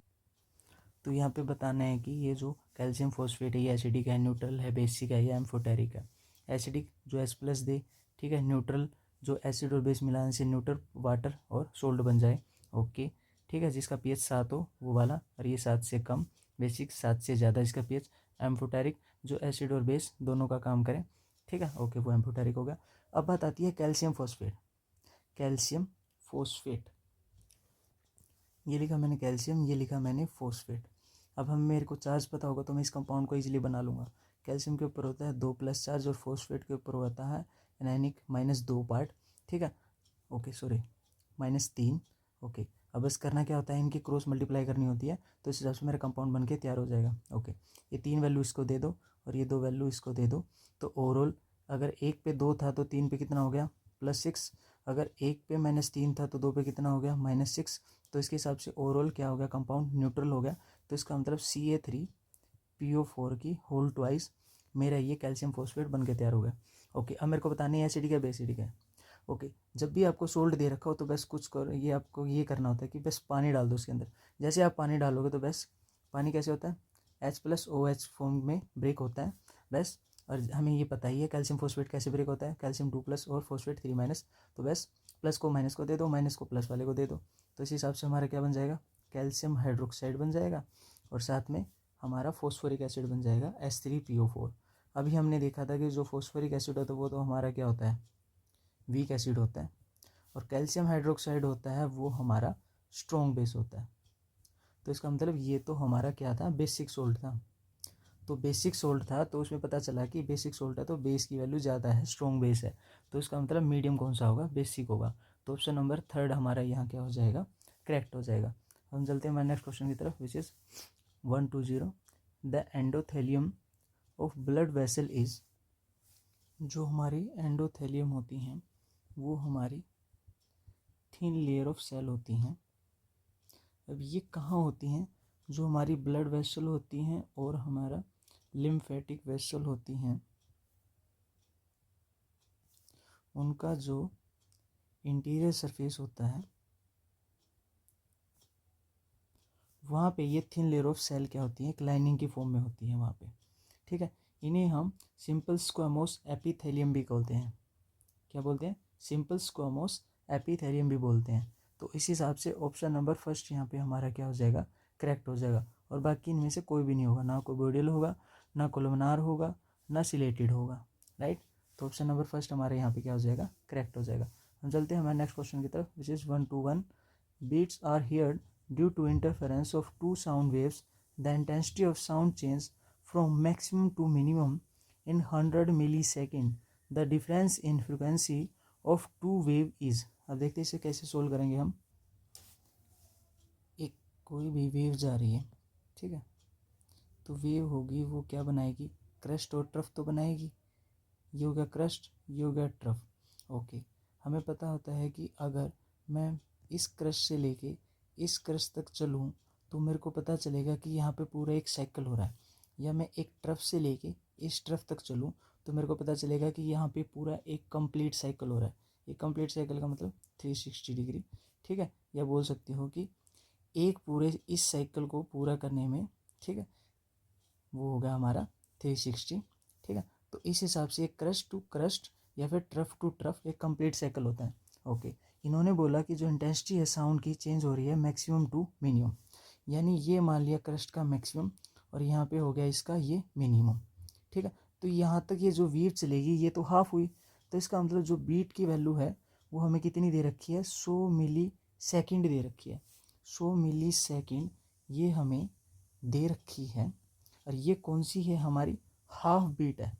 तो यहाँ पे बताना है कि ये जो कैल्शियम फॉस्फेट है ये एसिडिक है, न्यूट्रल है, बेसिक है या एम्फोटेरिक है। एसिडिक जो H+ दे, ठीक है, न्यूट्रल जो एसिड और बेस मिलाने से न्यूट्रल वाटर और सोल्ट बन जाए, ओके, ठीक है, जिसका pH 7 हो वो वाला, और ये 7 से कम, बेसिक 7 से ज़्यादा इसका pH। एम्फोटेरिक जो एसिड और बेस दोनों का काम करें, ठीक है, ओके, वो एम्फोटेरिक हो गया। अब बात आती है कैल्शियम फॉस्फेट। कैल्शियम फॉस्फेट, ये लिखा मैंने कैल्शियम, ये लिखा मैंने फॉस्फेट। अब हम मेरे को चार्ज पता होगा तो मैं इस कंपाउंड को इजीली बना लूँगा। कैल्शियम के ऊपर होता है 2+ चार्ज और फॉस्फेट के ऊपर होता है एनायनिक -2 पार्ट, ठीक है, ओके, सॉरी -3, ओके। अब बस करना क्या होता है, इनकी क्रॉस मल्टीप्लाई करनी होती है, तो इस हिसाब से मेरा कंपाउंड बन के तैयार हो जाएगा, ओके। ये 3 वैल्यू इसको दे दो और ये 2 वैल्यू इसको दे दो, तो ओवरऑल अगर 1 पे 2 था तो 3 पे कितना हो गया, +6। अगर 1 पे -3 था तो 2 पे कितना हो गया, -6। तो इसके हिसाब से ओवरऑल क्या हो गया, कंपाउंड न्यूट्रल हो गया। तो इसका मतलब Ca3PO4 की होल ट्वाइस मेरा ये कैल्शियम फॉस्फेट बन के तैयार हो गया, ओके। अब मेरे को बतानी है एसिडिक है बेसिडिक है, ओके। जब भी आपको सोल्ट दे रखा हो तो बस कुछ कर, ये आपको ये करना होता है कि बस पानी डाल दो उसके अंदर। जैसे आप पानी डालोगे तो बस पानी कैसे होता है, H+OH फॉर्म में ब्रेक होता है बस। और हमें ये पता ही है कैल्शियम फॉस्फेट कैसे ब्रेक होता है, कैल्शियम 2+ और फॉस्फेट 3-। तो बस प्लस को माइनस को दे दो, माइनस को प्लस वाले को दे दो, तो इस हिसाब से हमारा क्या बन जाएगा, कैल्शियम हाइड्रोक्साइड बन जाएगा, और साथ में हमारा फॉस्फोरिक एसिड बन जाएगा H3PO4। अभी हमने देखा था कि जो फॉस्फोरिक एसिड होता है वो तो हमारा क्या होता है, वीक एसिड होता है, और कैल्शियम हाइड्रोक्साइड होता है वो हमारा स्ट्रॉन्ग बेस होता है। तो इसका मतलब ये तो हमारा क्या था, बेसिक सोल्ट था। तो बेसिक सोल्ट था तो उसमें पता चला कि बेसिक सोल्ट है तो बेस की वैल्यू ज़्यादा है, स्ट्रॉन्ग बेस है, तो इसका मतलब मीडियम कौन सा होगा, बेसिक होगा। तो ऑप्शन नंबर थर्ड हमारा यहाँ क्या हो जाएगा, करेक्ट हो जाएगा। हम चलते हैं हमारे नेक्स्ट क्वेश्चन की तरफ, which is 120, the endothelium of blood vessel is. जो हमारी एंडोथेलियम होती हैं वो हमारी थिन लेयर ऑफ सेल होती हैं। अब ये कहाँ होती हैं, जो हमारी ब्लड वेसल होती हैं और हमारा लिम्फेटिक वेसल होती हैं, उनका जो इंटीरियर सरफेस होता है वहाँ पे ये थिन लेयर ऑफ सेल क्या होती है, एक लाइनिंग की फॉर्म में होती है वहाँ पे, ठीक है। इन्हें हम सिंपल स्क्वामोस एपिथेलियम भी बोलते हैं। क्या बोलते हैं, सिंपल स्क्वामोस एपिथेलियम भी बोलते हैं। तो इस हिसाब से ऑप्शन नंबर फर्स्ट यहाँ पे हमारा क्या हो जाएगा, करेक्ट हो जाएगा। और बाकी इनमें से कोई भी नहीं होगा, ना कोबोइडल होगा, ना कोलमनार होगा, ना सिलेटेड होगा, राइट। तो ऑप्शन नंबर फर्स्ट हमारे यहाँ पे क्या हो जाएगा, करेक्ट हो जाएगा। हम चलते हैं हमारे नेक्स्ट क्वेश्चन की तरफ, which is 121। Beats are heard due to interference of two sound waves, the intensity of sound change from maximum to minimum in 100 millisecond. The difference in frequency of two wave is। अब देखते हैं इसे कैसे solve करेंगे हम। एक कोई भी वेव जा रही है, ठीक है, तो वेव होगी वो क्या बनाएगी, क्रस्ट और ट्रफ तो बनाएगी। ये हो गया क्रस्ट, ये हो गया ट्रफ। ओके, हमें पता होता है कि अगर मैं इस क्रस्ट से लेके इस क्रस्ट तक चलूँ तो मेरे को पता चलेगा कि यहाँ पे पूरा एक साइकिल हो रहा है। या मैं एक ट्रफ से लेके इस ट्रफ तक चलूँ तो मेरे को पता चलेगा कि यहाँ पे पूरा एक कंप्लीट साइकिल हो रहा है। एक कंप्लीट साइकिल का मतलब 360 डिग्री, ठीक है। या बोल सकते हो कि एक पूरे इस साइकिल को पूरा करने में, ठीक है, वो हो गया हमारा 360, ठीक है। तो इस हिसाब से एक क्रस्ट टू क्रस्ट या फिर ट्रफ टू ट्रफ एक कंप्लीट साइकिल होता है। ओके, इन्होंने बोला कि जो इंटेंसिटी है साउंड की चेंज हो रही है मैक्सिमम टू मिनिमम, यानी ये मान लिया क्रस्ट का मैक्सिमम और यहाँ पे हो गया इसका ये मिनिमम, ठीक है। तो यहाँ तक ये जो वेव चलेगी ये तो हाफ हुई, तो इसका मतलब जो बीट की वैल्यू है वो हमें कितनी दे रखी है, 100 मिली सेकेंड दे रखी है। 100 मिली सेकेंड ये हमें दे रखी है, और ये कौन सी है, हमारी हाफ बीट है।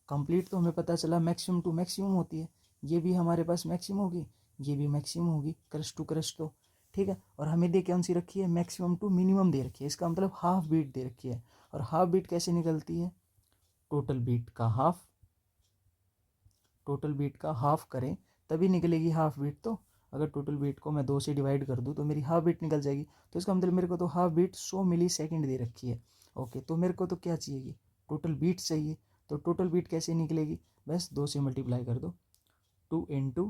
कंप्लीट तो हमें पता चला मैक्सिमम टू मैक्सिमम होती है, ये भी हमारे पास मैक्सिमम होगी, ये भी मैक्सिमम होगी, क्रस्ट टू क्रस्ट तो, ठीक है। और हमें दे कौन सी रखी है, मैक्सिमम टू मिनिमम दे रखी है, इसका मतलब हाफ बीट दे रखी है। और हाफ बीट कैसे निकलती है, टोटल बीट का हाफ, टोटल बीट का हाफ करें तभी निकलेगी हाफ बीट। तो अगर टोटल बीट को मैं 2 से डिवाइड कर दूं तो मेरी हाफ बीट निकल जाएगी। तो इसका मतलब मेरे को तो हाफ बीट 100 मिली सेकेंड दे रखी है। ओके, तो मेरे को तो क्या चाहिए, टोटल बीट चाहिए। तो टोटल बीट कैसे निकलेगी, बस 2 से मल्टीप्लाई कर दो, 2 इंटू,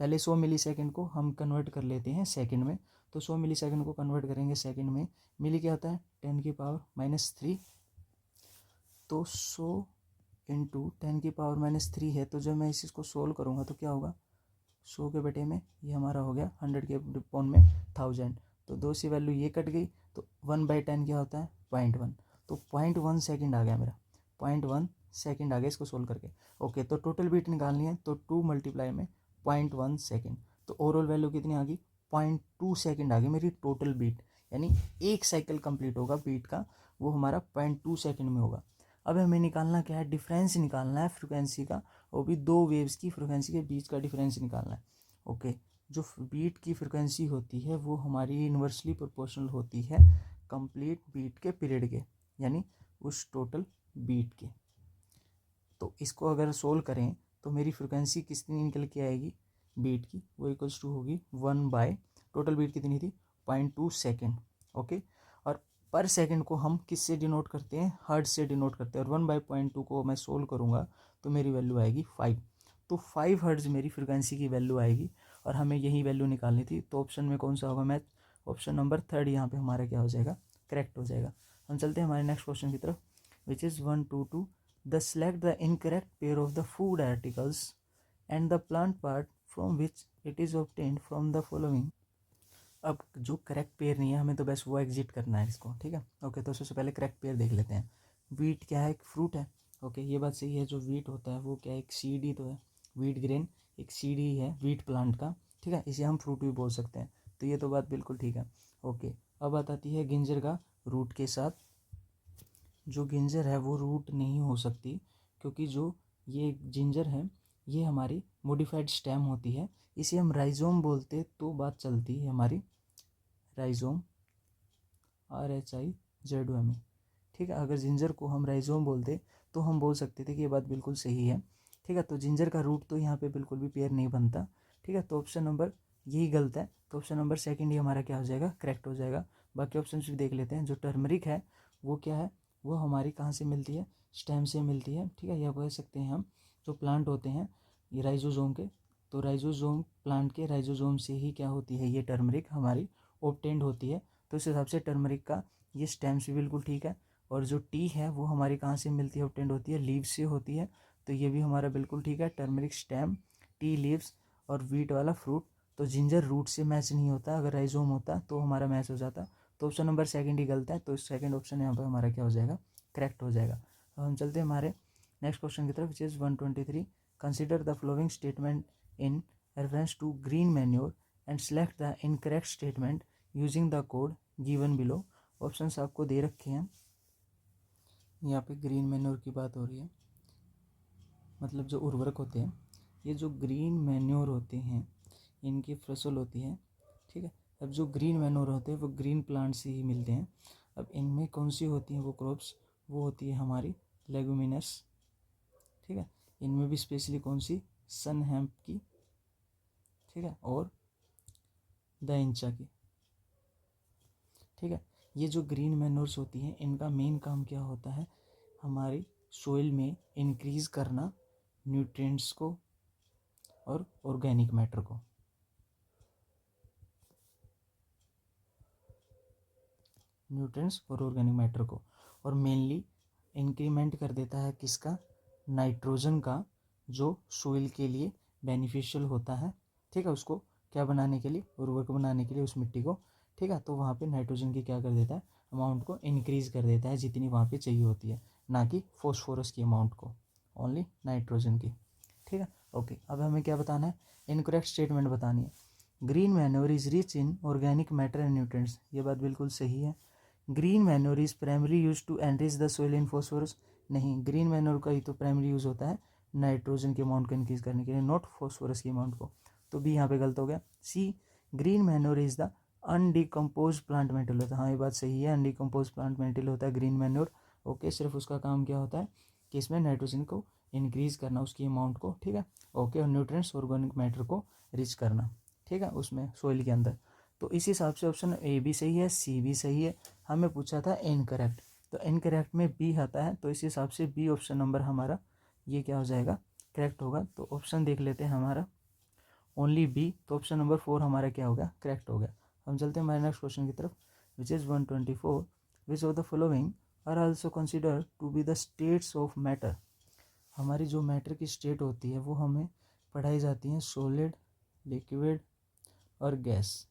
पहले 100 मिली सेकेंड को हम कन्वर्ट कर लेते हैं सेकेंड में। तो 100 मिली सेकेंड को कन्वर्ट करेंगे सेकेंड में, मिली क्या होता है 10⁻³ तो 100 इंटू 10⁻³ है। तो जब मैं इस इसको सोल्व करूँगा तो क्या होगा, 100 के बटे में ये हमारा हो गया 100 के अपॉन में 1000, तो 2 से वैल्यू ये कट गई, तो 1/10 क्या होता है 0.1, तो 0.1 सेकेंड आ गया मेरा, 0.1 सेकेंड आ गया इसको सोल्व करके। ओके, तो टोटल बीट निकालनी है तो 2 मल्टीप्लाई में 0.1 सेकेंड, तो ओवरऑल वैल्यू कितनी आ गई 0.2 सेकेंड आ गई मेरी टोटल बीट। यानी एक साइकिल कंप्लीट होगा बीट का, वो हमारा 0.2 सेकेंड में होगा। अब हमें निकालना क्या है, डिफरेंस निकालना है फ्रिक्वेंसी का, वो भी दो वेव्स की फ्रिक्वेंसी के बीच का डिफरेंस निकालना है। ओके, जो बीट की फ्रिक्वेंसी होती है वो हमारी इन्वर्सली प्रोपोर्शनल होती है कंप्लीट बीट के पीरियड के, यानी उस टोटल बीट के। तो इसको अगर सोल्व करें तो मेरी फ्रिक्वेंसी कितनी निकल के आएगी बीट की, वो इक्वल्स टू होगी 1 टोटल बीट कितनी थी 0.2 सेकेंड। ओके, और पर सेकंड को हम किससे डिनोट करते हैं, हर्ट्ज से डिनोट करते हैं, और 1/0.2 को मैं सोल्व करूँगा तो मेरी वैल्यू आएगी 5। तो 5 हर्ट्ज मेरी फ्रिक्वेंसी की वैल्यू आएगी, और हमें यही वैल्यू निकालनी थी। तो ऑप्शन में कौन सा होगा मैथ, ऑप्शन नंबर 3 यहाँ पे हमारा क्या हो जाएगा, करेक्ट हो जाएगा। हम चलते हैं हमारे नेक्स्ट क्वेश्चन की तरफ, which is 122। The select the incorrect pair of the food articles and the plant part from which it is obtained from the following. अब जो करेक्ट पेयर नहीं है हमें तो बस वो एग्जिट करना है इसको, ठीक है। ओके, तो सबसे पहले करेक्ट पेयर देख लेते हैं। वीट क्या है, एक फ्रूट है। ओके, ये बात सही है, जो वीट होता है वो क्या है, एक सीड ही तो है। वीट ग्रेन एक सीड ही है वीट प्लांट का, ठीक है, इसे हम फ्रूट भी बोल सकते हैं। तो ये तो बात बिल्कुल ठीक है। ओके, अब बात आती है गिंजर का रूट के साथ। जो गिंजर है वो रूट नहीं हो सकती, क्योंकि जो ये जिंजर है ये हमारी मॉडिफाइड स्टेम होती है, इसे हम राइजोम बोलते तो बात चलती है हमारी, राइजोम, RHIZOME, ठीक है। अगर जिंजर को हम राइजोम बोलते तो हम बोल सकते थे कि ये बात बिल्कुल सही है, ठीक है। तो जिंजर का रूट तो यहाँ पे बिल्कुल भी पेयर नहीं बनता, ठीक है। तो ऑप्शन नंबर यही गलत है, तो ऑप्शन नंबर सेकंड ही हमारा क्या हो जाएगा, करेक्ट हो जाएगा। बाकी ऑप्शन भी देख लेते हैं। जो टर्मरिक है वो क्या है, वो हमारी कहाँ से मिलती है, स्टेम से मिलती है, ठीक है। या कह सकते हैं हम जो प्लांट होते हैं ये राइजोजोम के, तो राइजोजोम प्लांट के राइजोजोम से ही क्या होती है ये टर्मरिक हमारी ऑब्टेंड होती है। तो इस हिसाब से टर्मरिक का ये स्टेम से बिल्कुल ठीक है। और जो टी है वो हमारी कहाँ से मिलती है, ऑब्टेंड होती है लीव्स से होती है, तो ये भी हमारा बिल्कुल ठीक है। टर्मरिक स्टेम, टी लीव्स और वीट वाला फ्रूट, तो जिंजर रूट से मैच नहीं होता, अगर राइजोम होता तो हमारा मैच हो जाता। तो ऑप्शन नंबर सेकंड ही गलत है, तो सेकंड ऑप्शन यहाँ पर हमारा क्या हो जाएगा, करेक्ट हो जाएगा। अब हम चलते हैं हमारे नेक्स्ट क्वेश्चन की तरफ, which is 123। Consider the following statement in reference to green manure and select the incorrect statement using the code given below. Options आपको दे रखे हैं, यहाँ पे ग्रीन मैन्योर की बात हो रही है, मतलब जो उर्वरक होते हैं, ये जो ग्रीन मैन्योर होते हैं इनकी फसल होती है, ठीक है। अब जो ग्रीन मैन्योर होते हैं वो ग्रीन प्लांट से ही मिलते हैं। अब इनमें कौन सी होती हैं वो क्रॉप्स, वो होती है हमारी लेगुमिनस, ठीक है। इनमें भी स्पेशली कौन सी, सन हेम्प की, ठीक है, और द इंचा की, ठीक है। ये जो ग्रीन मैन्योर्स होती हैं इनका मेन काम क्या होता है, हमारी सोइल में इंक्रीज करना न्यूट्रिएंट्स को और ऑर्गेनिक मैटर को, न्यूट्रिएंट्स और ऑर्गेनिक मैटर को, और मेनली इंक्रीमेंट कर देता है किसका, नाइट्रोजन का, जो सोइल के लिए बेनिफिशियल होता है, ठीक है। उसको क्या बनाने के लिए, उर्वरक बनाने के लिए उस मिट्टी को, ठीक है। तो वहाँ पे नाइट्रोजन की क्या कर देता है, अमाउंट को इंक्रीज कर देता है जितनी वहाँ पे चाहिए होती है, ना कि फॉस्फोरस की अमाउंट को, ओनली नाइट्रोजन की, ठीक है। ओके, अब हमें क्या बताना है, इनकरेक्ट स्टेटमेंट बतानी है। Green manure is rich in organic matter and nutrients, ये बात बिल्कुल सही है। Green manure is primary use to enrich the soil in phosphorus, नहीं, ग्रीन मैन्योर का ही तो प्राइमरी यूज होता है नाइट्रोजन के अमाउंट को इंक्रीज करने के लिए, नॉट फॉस्फोरस की अमाउंट को, तो भी यहाँ पे गलत हो गया। C, green manure is the undecompose plant material होता है, हाँ ये बात सही है, अनडिकम्पोज प्लांट मेटेरियल होता है ग्रीन मैन्योर, ओके। सिर्फ उसका काम क्या होता है कि इसमें नाइट्रोजन को इंक्रीज करना, उसकी अमाउंट को, ठीक है, ओके, और न्यूट्रिएंट्स ऑर्गेनिक मैटर को रिच करना, ठीक है, उसमें सोइल के अंदर। तो इस हिसाब से ऑप्शन ए भी सही है, सी भी सही है। हमें पूछा था इनकरेक्ट, तो इनकरेक्ट में बी आता है, तो इस हिसाब से बी ऑप्शन नंबर हमारा ये क्या हो जाएगा, करेक्ट होगा। तो ऑप्शन देख लेते हैं हमारा ओनली बी, तो ऑप्शन नंबर 4 हमारा क्या हो गया, करेक्ट हो गया। हम चलते हैं हमारे नेक्स्ट क्वेश्चन की तरफ, which is 124। Which of the following are also consider to be the states of matter. हमारी जो मैटर की स्टेट होती है वो हमें पढ़ाई जाती हैं, सॉलिड, लिक्विड और गैस।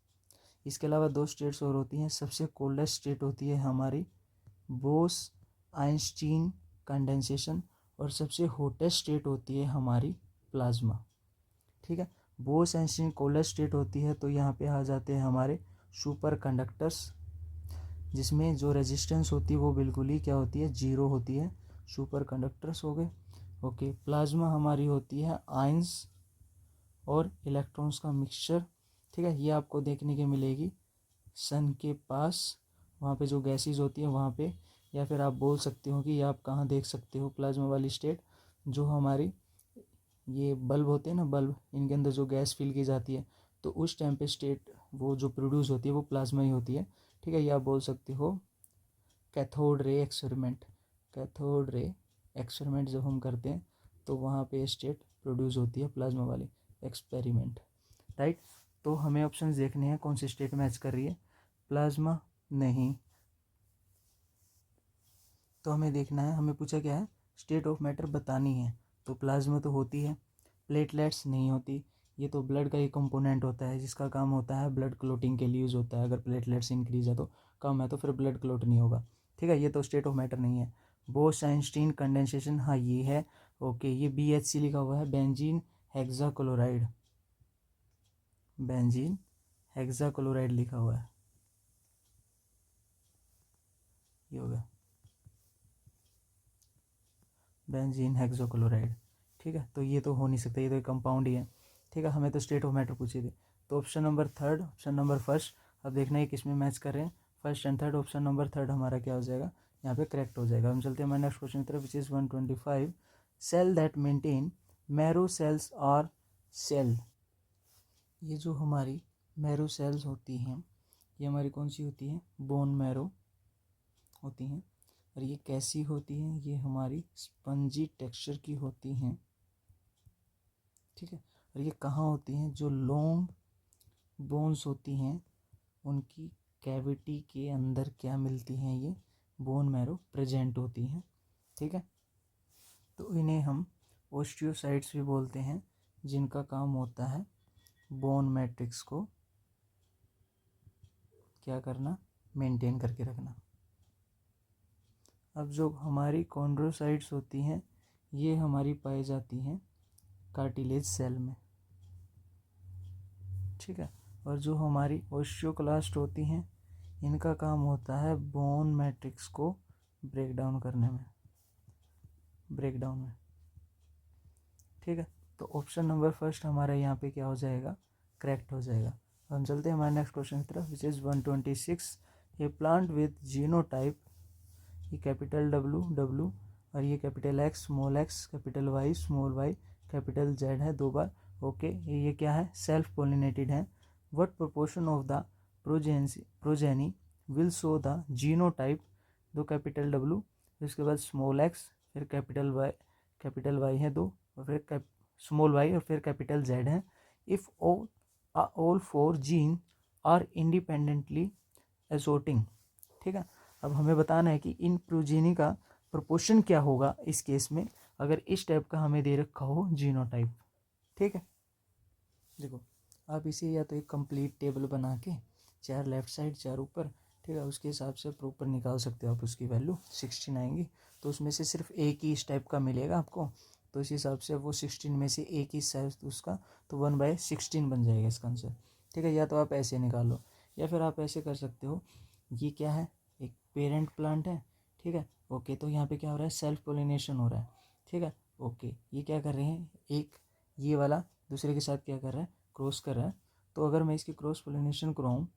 इसके अलावा दो स्टेट्स और होती हैं, सबसे कोल्डेस्ट स्टेट होती है हमारी बोस आइंस्टीन कंडेंसेशन, और सबसे हॉटेस्ट स्टेट होती है हमारी प्लाज्मा, ठीक है। बोस आइंस्टीन कोल्डेस्ट स्टेट होती है, तो यहाँ पे आ जाते हैं हमारे सुपर कंडक्टर्स, जिसमें जो रेजिस्टेंस होती है वो बिल्कुल ही क्या होती है, जीरो होती है, सुपर कंडक्टर्स हो गए, ओके। प्लाज्मा हमारी होती है आयंस और इलेक्ट्रॉन्स का मिक्सचर, ठीक है। ये आपको देखने के मिलेगी सन के पास, वहाँ पे जो गैसेज होती है वहाँ पे, या फिर आप बोल सकते हो कि ये आप कहाँ देख सकते हो प्लाज्मा वाली स्टेट, जो हमारी ये बल्ब होते हैं ना, बल्ब, इनके अंदर जो गैस फिल की जाती है, तो उस टाइम पे स्टेट वो जो प्रोड्यूस होती है वो प्लाज्मा ही होती है, ठीक है। ये आप बोल सकते हो cathode ray experiment, cathode ray experiment जब हम करते हैं तो वहाँ पे स्टेट प्रोड्यूस होती है प्लाज्मा वाली एक्सपेरिमेंट, राइट। तो हमें ऑप्शन देखने हैं कौन सी स्टेट मैच कर रही है, प्लाज्मा नहीं, तो हमें देखना है, हमें पूछा क्या है, स्टेट ऑफ मैटर बतानी है, तो प्लाज्मा तो होती है, प्लेटलेट्स नहीं होती, ये तो ब्लड का ही कंपोनेंट होता है जिसका काम होता है ब्लड क्लोटिंग के लिए यूज़ होता है, अगर प्लेटलेट्स इंक्रीज है तो कम है तो फिर ब्लड क्लोट नहीं होगा, ठीक है, ये तो स्टेट ऑफ मैटर नहीं है। बोस आइंस्टीन कंडेंसेशन, हाँ ये है, ओके। ये BHC लिखा हुआ है, बेंजीन हेक्साक्लोराइड, बेंजीन हेक्साक्लोराइड लिखा हुआ है, ये हो गया बेंजीन हेक्सोक्लोराइड, ठीक है। तो ये तो हो नहीं सकता, ये तो एक कंपाउंड ही है, ठीक है। हमें तो स्टेट ऑफ मैटर पूछी थी, तो option number third, option number first, अब देखना है किस में मैच कर रहे हैं, first and third, option number third हमारा क्या हो जाएगा, यहाँ पे करेक्ट हो जाएगा। हम चलते हैं हमारे नेक्स्ट क्वेश्चन की तरफ, which is 125। Cell that maintain marrow cells are cell, ये जो हमारी मैरो सेल्स होती हैं ये हमारी कौन सी होती है, बोन मैरो होती हैं, और ये कैसी होती हैं, ये हमारी स्पंजी टेक्सचर की होती हैं, ठीक है। और ये कहाँ होती हैं, जो लॉन्ग बोन्स होती हैं उनकी कैविटी के अंदर क्या मिलती हैं, ये बोन मैरो प्रेजेंट होती हैं, ठीक है। तो इन्हें हम ओस्टियोसाइट्स भी बोलते हैं, जिनका काम होता है बोन मैट्रिक्स को क्या करना, मेंटेन करके रखना। अब जो हमारी कॉन्ड्रोसाइट्स होती हैं ये हमारी पाई जाती हैं कार्टिलेज सेल में, ठीक है। और जो हमारी ओस्टियोक्लास्ट होती हैं इनका काम होता है बोन मैट्रिक्स को ब्रेक डाउन करने में, ब्रेकडाउन में, ठीक है। तो ऑप्शन नंबर फर्स्ट हमारा यहाँ पे क्या हो जाएगा, करेक्ट हो जाएगा। हम चलते हैं हमारे नेक्स्ट क्वेश्चन की तरफ, which is 126। A plant with genotype, ये कैपिटल डब्लू और ये capital X small x, capital Y small y, capital Z है 2 बार, ओके। ये क्या है, सेल्फ पोलिनेटेड है। What proportion of the progeny will show the genotype, 2 capital W, फिर उसके बाद स्मॉल एक्स, फिर कैपिटल वाई है 2, और फिर स्मॉल वाई, और फिर कैपिटल जेड है। If all 4 gene are independently एसोर्टिंग, ठीक है। अब हमें बताना है कि इन प्रोजेनी का प्रोपोर्शन क्या होगा इस केस में अगर इस टाइप का हमें दे रखा हो जीनोटाइप, ठीक है। देखो आप इसे या तो एक कंप्लीट टेबल बना के 4 लेफ्ट साइड 4 ऊपर, ठीक है, उसके हिसाब से प्रॉपर निकाल सकते हो आप, उसकी वैल्यू 16 आएंगी। तो उसमें से सिर्फ एक ही इस टाइप का मिलेगा आपको, तो इस हिसाब से वो 16 में से एक ही साइज उसका, तो 1/16 बन जाएगा इसका आंसर, ठीक है। या तो आप ऐसे निकालो या फिर आप ऐसे कर सकते हो, ये क्या है, एक पेरेंट प्लांट है, ठीक है, ओके। तो यहाँ पे क्या हो रहा है, सेल्फ पोलिनेशन हो रहा है, ठीक है, ओके। ये क्या कर रहे हैं, एक ये वाला दूसरे के साथ क्या कर रहा है, क्रॉस कर रहा है। तो अगर मैं इसकी क्रॉस पोलिनेशन कराऊँ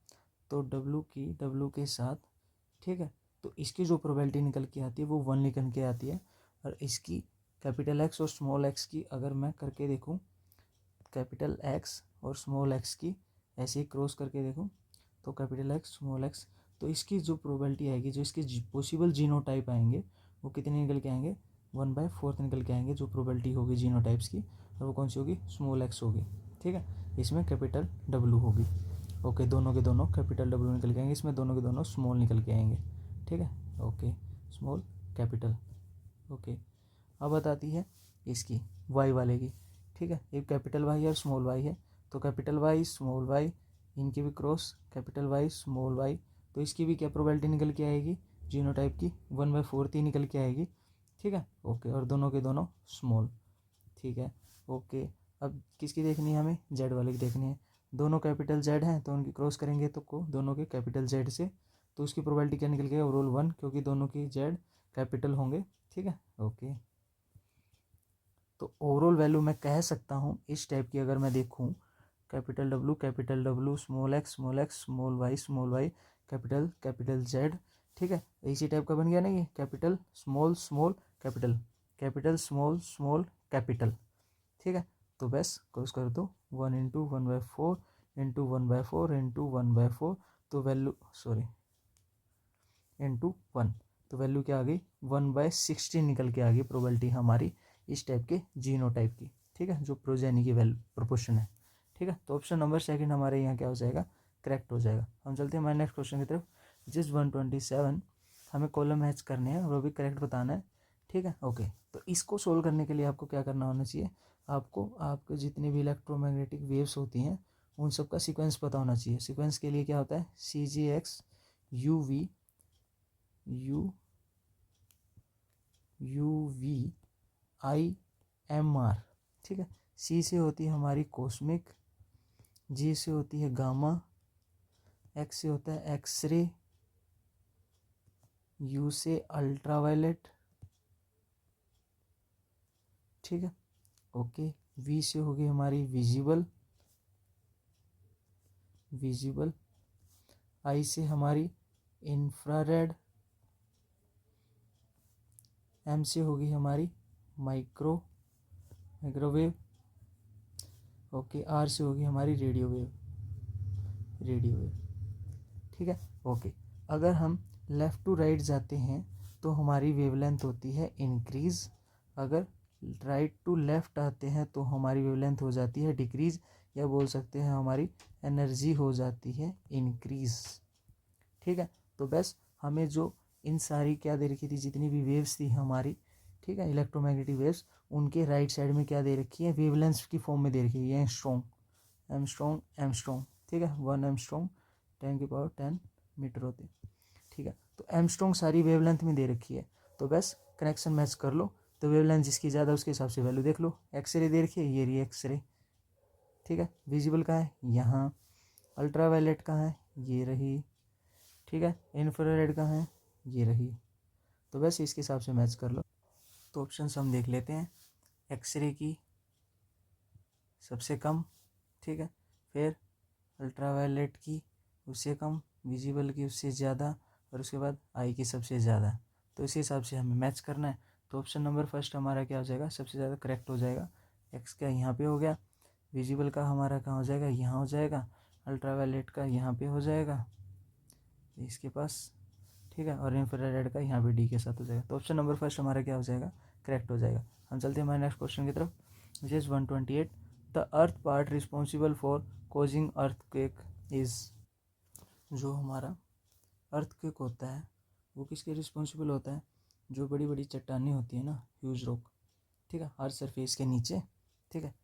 तो डब्लू के साथ, ठीक है, तो इसकी जो प्रोबेबिलिटी निकल के आती है वो 1 निकल के आती है। और इसकी कैपिटल एक्स और स्मॉल एक्स की अगर मैं करके देखूँ, कैपिटल एक्स और स्मॉल एक्स की ऐसे ही क्रॉस करके देखूँ, तो कैपिटल एक्स स्मॉल एक्स, तो इसकी जो प्रोबेबिलिटी आएगी, जो इसके पॉसिबल जीनोटाइप आएंगे वो कितने निकल के आएंगे, 1/4 निकल के आएंगे जो प्रोबेबिलिटी होगी जीनोटाइप्स की, और वो कौन सी होगी, स्मॉल एक्स होगी, ठीक है। इसमें कैपिटल डब्लू होगी, ओके। दोनों के दोनों कैपिटल डब्लू निकल के आएंगे, इसमें दोनों के दोनों स्मॉल निकल के आएंगे, ठीक है, ओके। Small capital, okay. अब बताती है इसकी वाई वाले की, ठीक है। एक कैपिटल वाई और स्मॉल वाई है, तो कैपिटल वाई स्मॉल वाई इनकी भी cross, capital Y small y, तो इसकी भी क्या प्रोबेबिलिटी निकल के आएगी जीनोटाइप की, 1/4 ही निकल के आएगी, ठीक है, ओके। और दोनों के दोनों स्मॉल, ठीक है, ओके। अब किसकी देखनी है, हमें जेड वाले की देखनी है। दोनों कैपिटल जेड हैं तो उनकी क्रॉस करेंगे तो को दोनों के कैपिटल जेड से, तो उसकी प्रोबेबिलिटी क्या निकल गई, ओवरऑल 1, क्योंकि दोनों की जेड कैपिटल होंगे, ठीक है, ओके। तो ओवरऑल वैल्यू मैं कह सकता हूँ इस टाइप की, अगर मैं देखूँ capital W small x small y capital Z, ठीक है, इसी टाइप का बन गया ना ये, capital small small capital, capital small small capital, ठीक है। तो बस क्रॉस कर दो, 1 इंटू 1/4 इंटू 1/4 इंटू 1/4, तो वैल्यू सॉरी इंटू 1, तो वैल्यू क्या आ गई, 1/16 निकल के आ गई प्रोबेबिलिटी हमारी इस टाइप के जीनोटाइप की, ठीक है, जो प्रोजेनी की वैल्यू प्रोपोर्शन है, ठीक है। तो ऑप्शन नंबर सेकंड हमारे यहाँ क्या हो जाएगा, करेक्ट हो जाएगा। हम चलते हैं हमारे नेक्स्ट क्वेश्चन की तरफ, जिस 127 हमें कॉलम मैच करने हैं और वो भी करेक्ट बताना है, ठीक है, ओके। तो इसको सोल्व करने के लिए आपको क्या करना होना चाहिए, आपको आपके जितने भी इलेक्ट्रोमैग्नेटिक वेव्स होती हैं उन सब का सीक्वेंस पता होना चाहिए। सीक्वेंस के लिए क्या होता है, CGX UV IMR, ठीक है। C से होती है हमारी कॉस्मिक, G से होती है गामा, X से होता है एक्सरे, U से अल्ट्रावायलेट, ठीक है, ओके। V से होगी हमारी विजिबल, I से हमारी इंफ्रारेड, M से होगी हमारी माइक्रोवेव, ओके। R से होगी हमारी रेडियो वेव, ठीक है, ओके। अगर हम लेफ़्ट टू राइट जाते हैं तो हमारी वेवलेंथ होती है इंक्रीज़, अगर राइट टू लेफ़्ट आते हैं तो हमारी वेवलेंथ हो जाती है डिक्रीज़, या बोल सकते हैं हमारी एनर्जी हो जाती है इंक्रीज़, ठीक है। तो बस हमें जो इन सारी क्या दे रखी थी, जितनी भी वेव्स थी हमारी, ठीक है, इलेक्ट्रोमैग्नेटिक वेव्स, उनके राइट साइड में क्या दे रखी है, वेवलेंथ की फॉर्म में दे रखी है, ये स्ट्रॉन्ग एमस्ट्रॉन्ग, ठीक है, 1 एमस्ट्रॉन्ग 10⁻10 मीटर होते हैं, ठीक है। तो एमस्ट्रॉन्ग सारी वेवलेंथ में दे रखी है, तो बस कनेक्शन मैच कर लो, तो वेवलेंथ जिसकी ज़्यादा उसके हिसाब से वैल्यू देख लो। एक्सरे दे रखी है, ये रही एक्सरे, ठीक है। विजिबल कहाँ है, यहाँ। अल्ट्रावायलेट कहाँ है, ये रही, ठीक है। इंफ्रारेड कहाँ है, ये रही। तो बस इसके हिसाब से मैच कर लो। तो ऑप्शन हम देख लेते हैं, एक्सरे की सबसे कम, ठीक है, फिर अल्ट्रावायलेट की उससे कम, विजिबल की उससे ज़्यादा, और उसके बाद आई की सबसे ज़्यादा। तो इसी हिसाब से हमें मैच करना है। तो ऑप्शन नंबर फर्स्ट हमारा क्या हो जाएगा, सबसे ज़्यादा करेक्ट हो जाएगा। एक्स का यहाँ पे हो गया, विजिबल का हमारा कहाँ हो जाएगा, यहाँ हो जाएगा, अल्ट्रावायलेट का यहाँ पे हो जाएगा इसके पास, ठीक है, और इंफ्रारेड का यहाँ पे डी के साथ हो जाएगा। तो ऑप्शन नंबर फर्स्ट हमारा क्या हो जाएगा, करेक्ट हो जाएगा। हम चलते हैं हमारे नेक्स्ट क्वेश्चन की तरफ, which is 128। The earth part responsible for causing earthquake is. जो हमारा अर्थक्वेक होता है वो किसके रिस्पॉन्सिबल होता है, जो बड़ी बड़ी चट्टानें होती है ना, ह्यूज रॉक, ठीक है, अर्थ सरफेस के नीचे, ठीक है,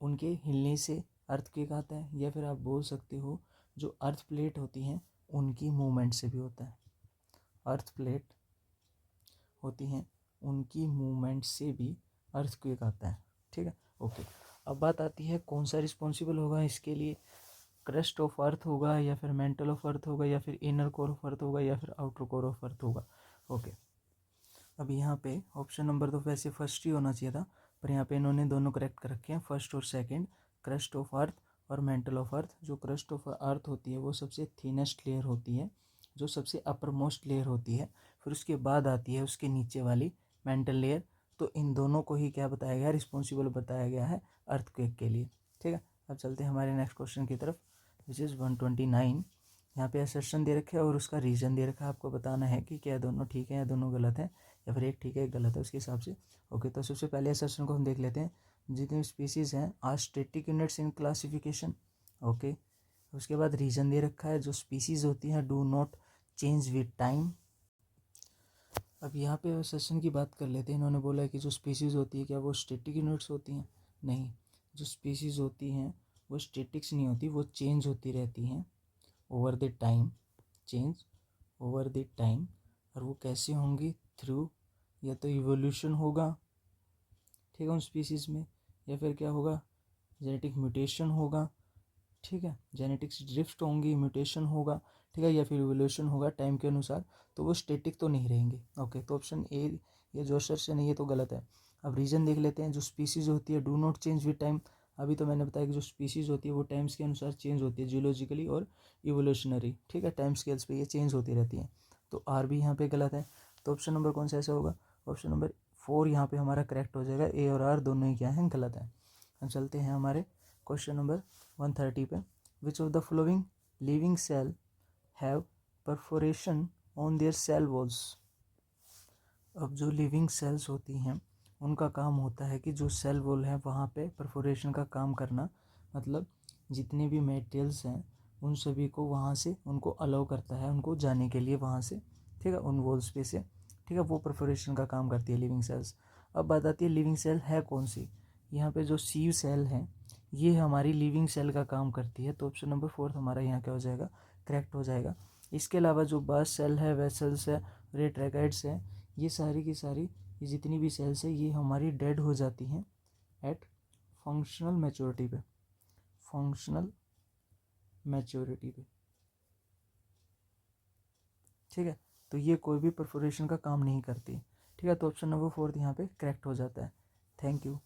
उनके हिलने से अर्थक्वेक आता है, या फिर आप बोल सकते हो जो अर्थ प्लेट होती हैं उनकी मूवमेंट से भी होता है। अर्थ प्लेट होती हैं उनकी मूवमेंट से भी अर्थक्वेक आता है, ठीक है, ओके। अब बात आती है कौन सा रिस्पॉन्सिबल होगा इसके लिए, क्रस्ट ऑफ अर्थ होगा, या फिर मेंटल ऑफ अर्थ होगा, या फिर इनर कोर ऑफ अर्थ होगा, या फिर आउटर कोर ऑफ अर्थ होगा, ओके। अब यहाँ पे ऑप्शन नंबर तो वैसे फर्स्ट ही होना चाहिए था, पर यहाँ पे इन्होंने दोनों करेक्ट कर रखे हैं, फर्स्ट और सेकंड, क्रस्ट ऑफ अर्थ और मेंटल ऑफ अर्थ। जो क्रस्ट ऑफ अर्थ होती है वो सबसे थिनेस्ट लेयर होती है, जो सबसे अपर मोस्ट लेयर होती है, फिर उसके बाद आती है उसके नीचे वाली मेंटल लेयर। तो इन दोनों को ही क्या बताया गया, रिस्पॉन्सिबल बताया गया है अर्थक्वेक के लिए, ठीक है। अब चलते हैं हमारे नेक्स्ट क्वेश्चन की तरफ, विच इज़ 129। यहाँ पे असर्शन दे रखे है और उसका रीजन दे रखा है, आपको बताना है कि क्या दोनों ठीक है या दोनों गलत है, या फिर एक ठीक है एक गलत है, उसके हिसाब से, ओके। तो सबसे पहले असर्शन को हम देख लेते हैं, जितने स्पीसीज हैं are static units in classification, okay. उसके बाद रीजन दे रखा है, जो स्पीसीज होती हैं do not change with time. अब यहाँ पे असर्शन की बात कर लेते हैं, इन्होंने बोला है कि जो स्पीसीज होती है क्या वो स्टैटिक यूनिट्स होती हैं, नहीं, जो स्पीसीज होती हैं वो स्टैटिक्स नहीं होती, वो चेंज होती रहती हैं over the time, change over the time. और वो कैसे होंगी, थ्रू या तो इवोल्यूशन होगा, ठीक है, उन स्पीसीज में, या फिर क्या होगा, जेनेटिक म्यूटेशन होगा, ठीक है, जेनेटिक्स ड्रिफ्ट होंगी, म्यूटेशन होगा, ठीक है, या फिर इवोल्यूशन होगा टाइम के अनुसार, तो वो स्टैटिक तो नहीं रहेंगे, ओके। तो ऑप्शन ए ये जो असर्शन है ये तो गलत है। अब रीजन देख लेते हैं, जो स्पीसीज होती है do not change with time, अभी तो मैंने बताया कि जो स्पीसीज होती है वो टाइम्स के अनुसार चेंज होती है, जियोलॉजिकली और इवोल्यूशनरी, ठीक है, टाइम स्केल्स पे ये चेंज होती रहती हैं, तो आर भी यहाँ पे गलत है। तो ऑप्शन नंबर कौन सा ऐसा होगा, ऑप्शन नंबर 4 यहाँ पे हमारा करेक्ट हो जाएगा, ए और आर दोनों ही क्या हैं, गलत है। हम चलते हैं हमारे क्वेश्चन नंबर 130 पे, which of the following living cell have perforation on their cell walls. अब जो लिविंग सेल्स होती हैं उनका काम होता है कि जो सेल वॉल है वहाँ पे परफोरेशन का काम करना, मतलब जितने भी मेटेरियल्स हैं उन सभी को वहाँ से उनको अलाउ करता है उनको जाने के लिए वहाँ से, ठीक है, उन वॉल्स पे से, ठीक है, वो परफोरेशन का काम करती है लिविंग सेल्स। अब बात आती है लिविंग सेल है कौन सी, यहाँ पे जो सीव सेल है ये हमारी लिविंग सेल का काम करती है, तो ऑप्शन नंबर 4 हमारा यहाँ क्या हो जाएगा, करेक्ट हो जाएगा। इसके अलावा जो बास्ट सेल है, वेसल्स है, रेट्रैगाइड्स है, ये सारी की सारी ये जितनी भी सेल्स है ये हमारी डेड हो जाती हैं एट फंक्शनल मैच्योरिटी पे, फंक्शनल मैच्योरिटी पे, ठीक है। तो ये कोई भी परफोरेशन का काम नहीं करती, ठीक है। तो ऑप्शन नंबर 4 यहाँ पे करेक्ट हो जाता है। Thank you.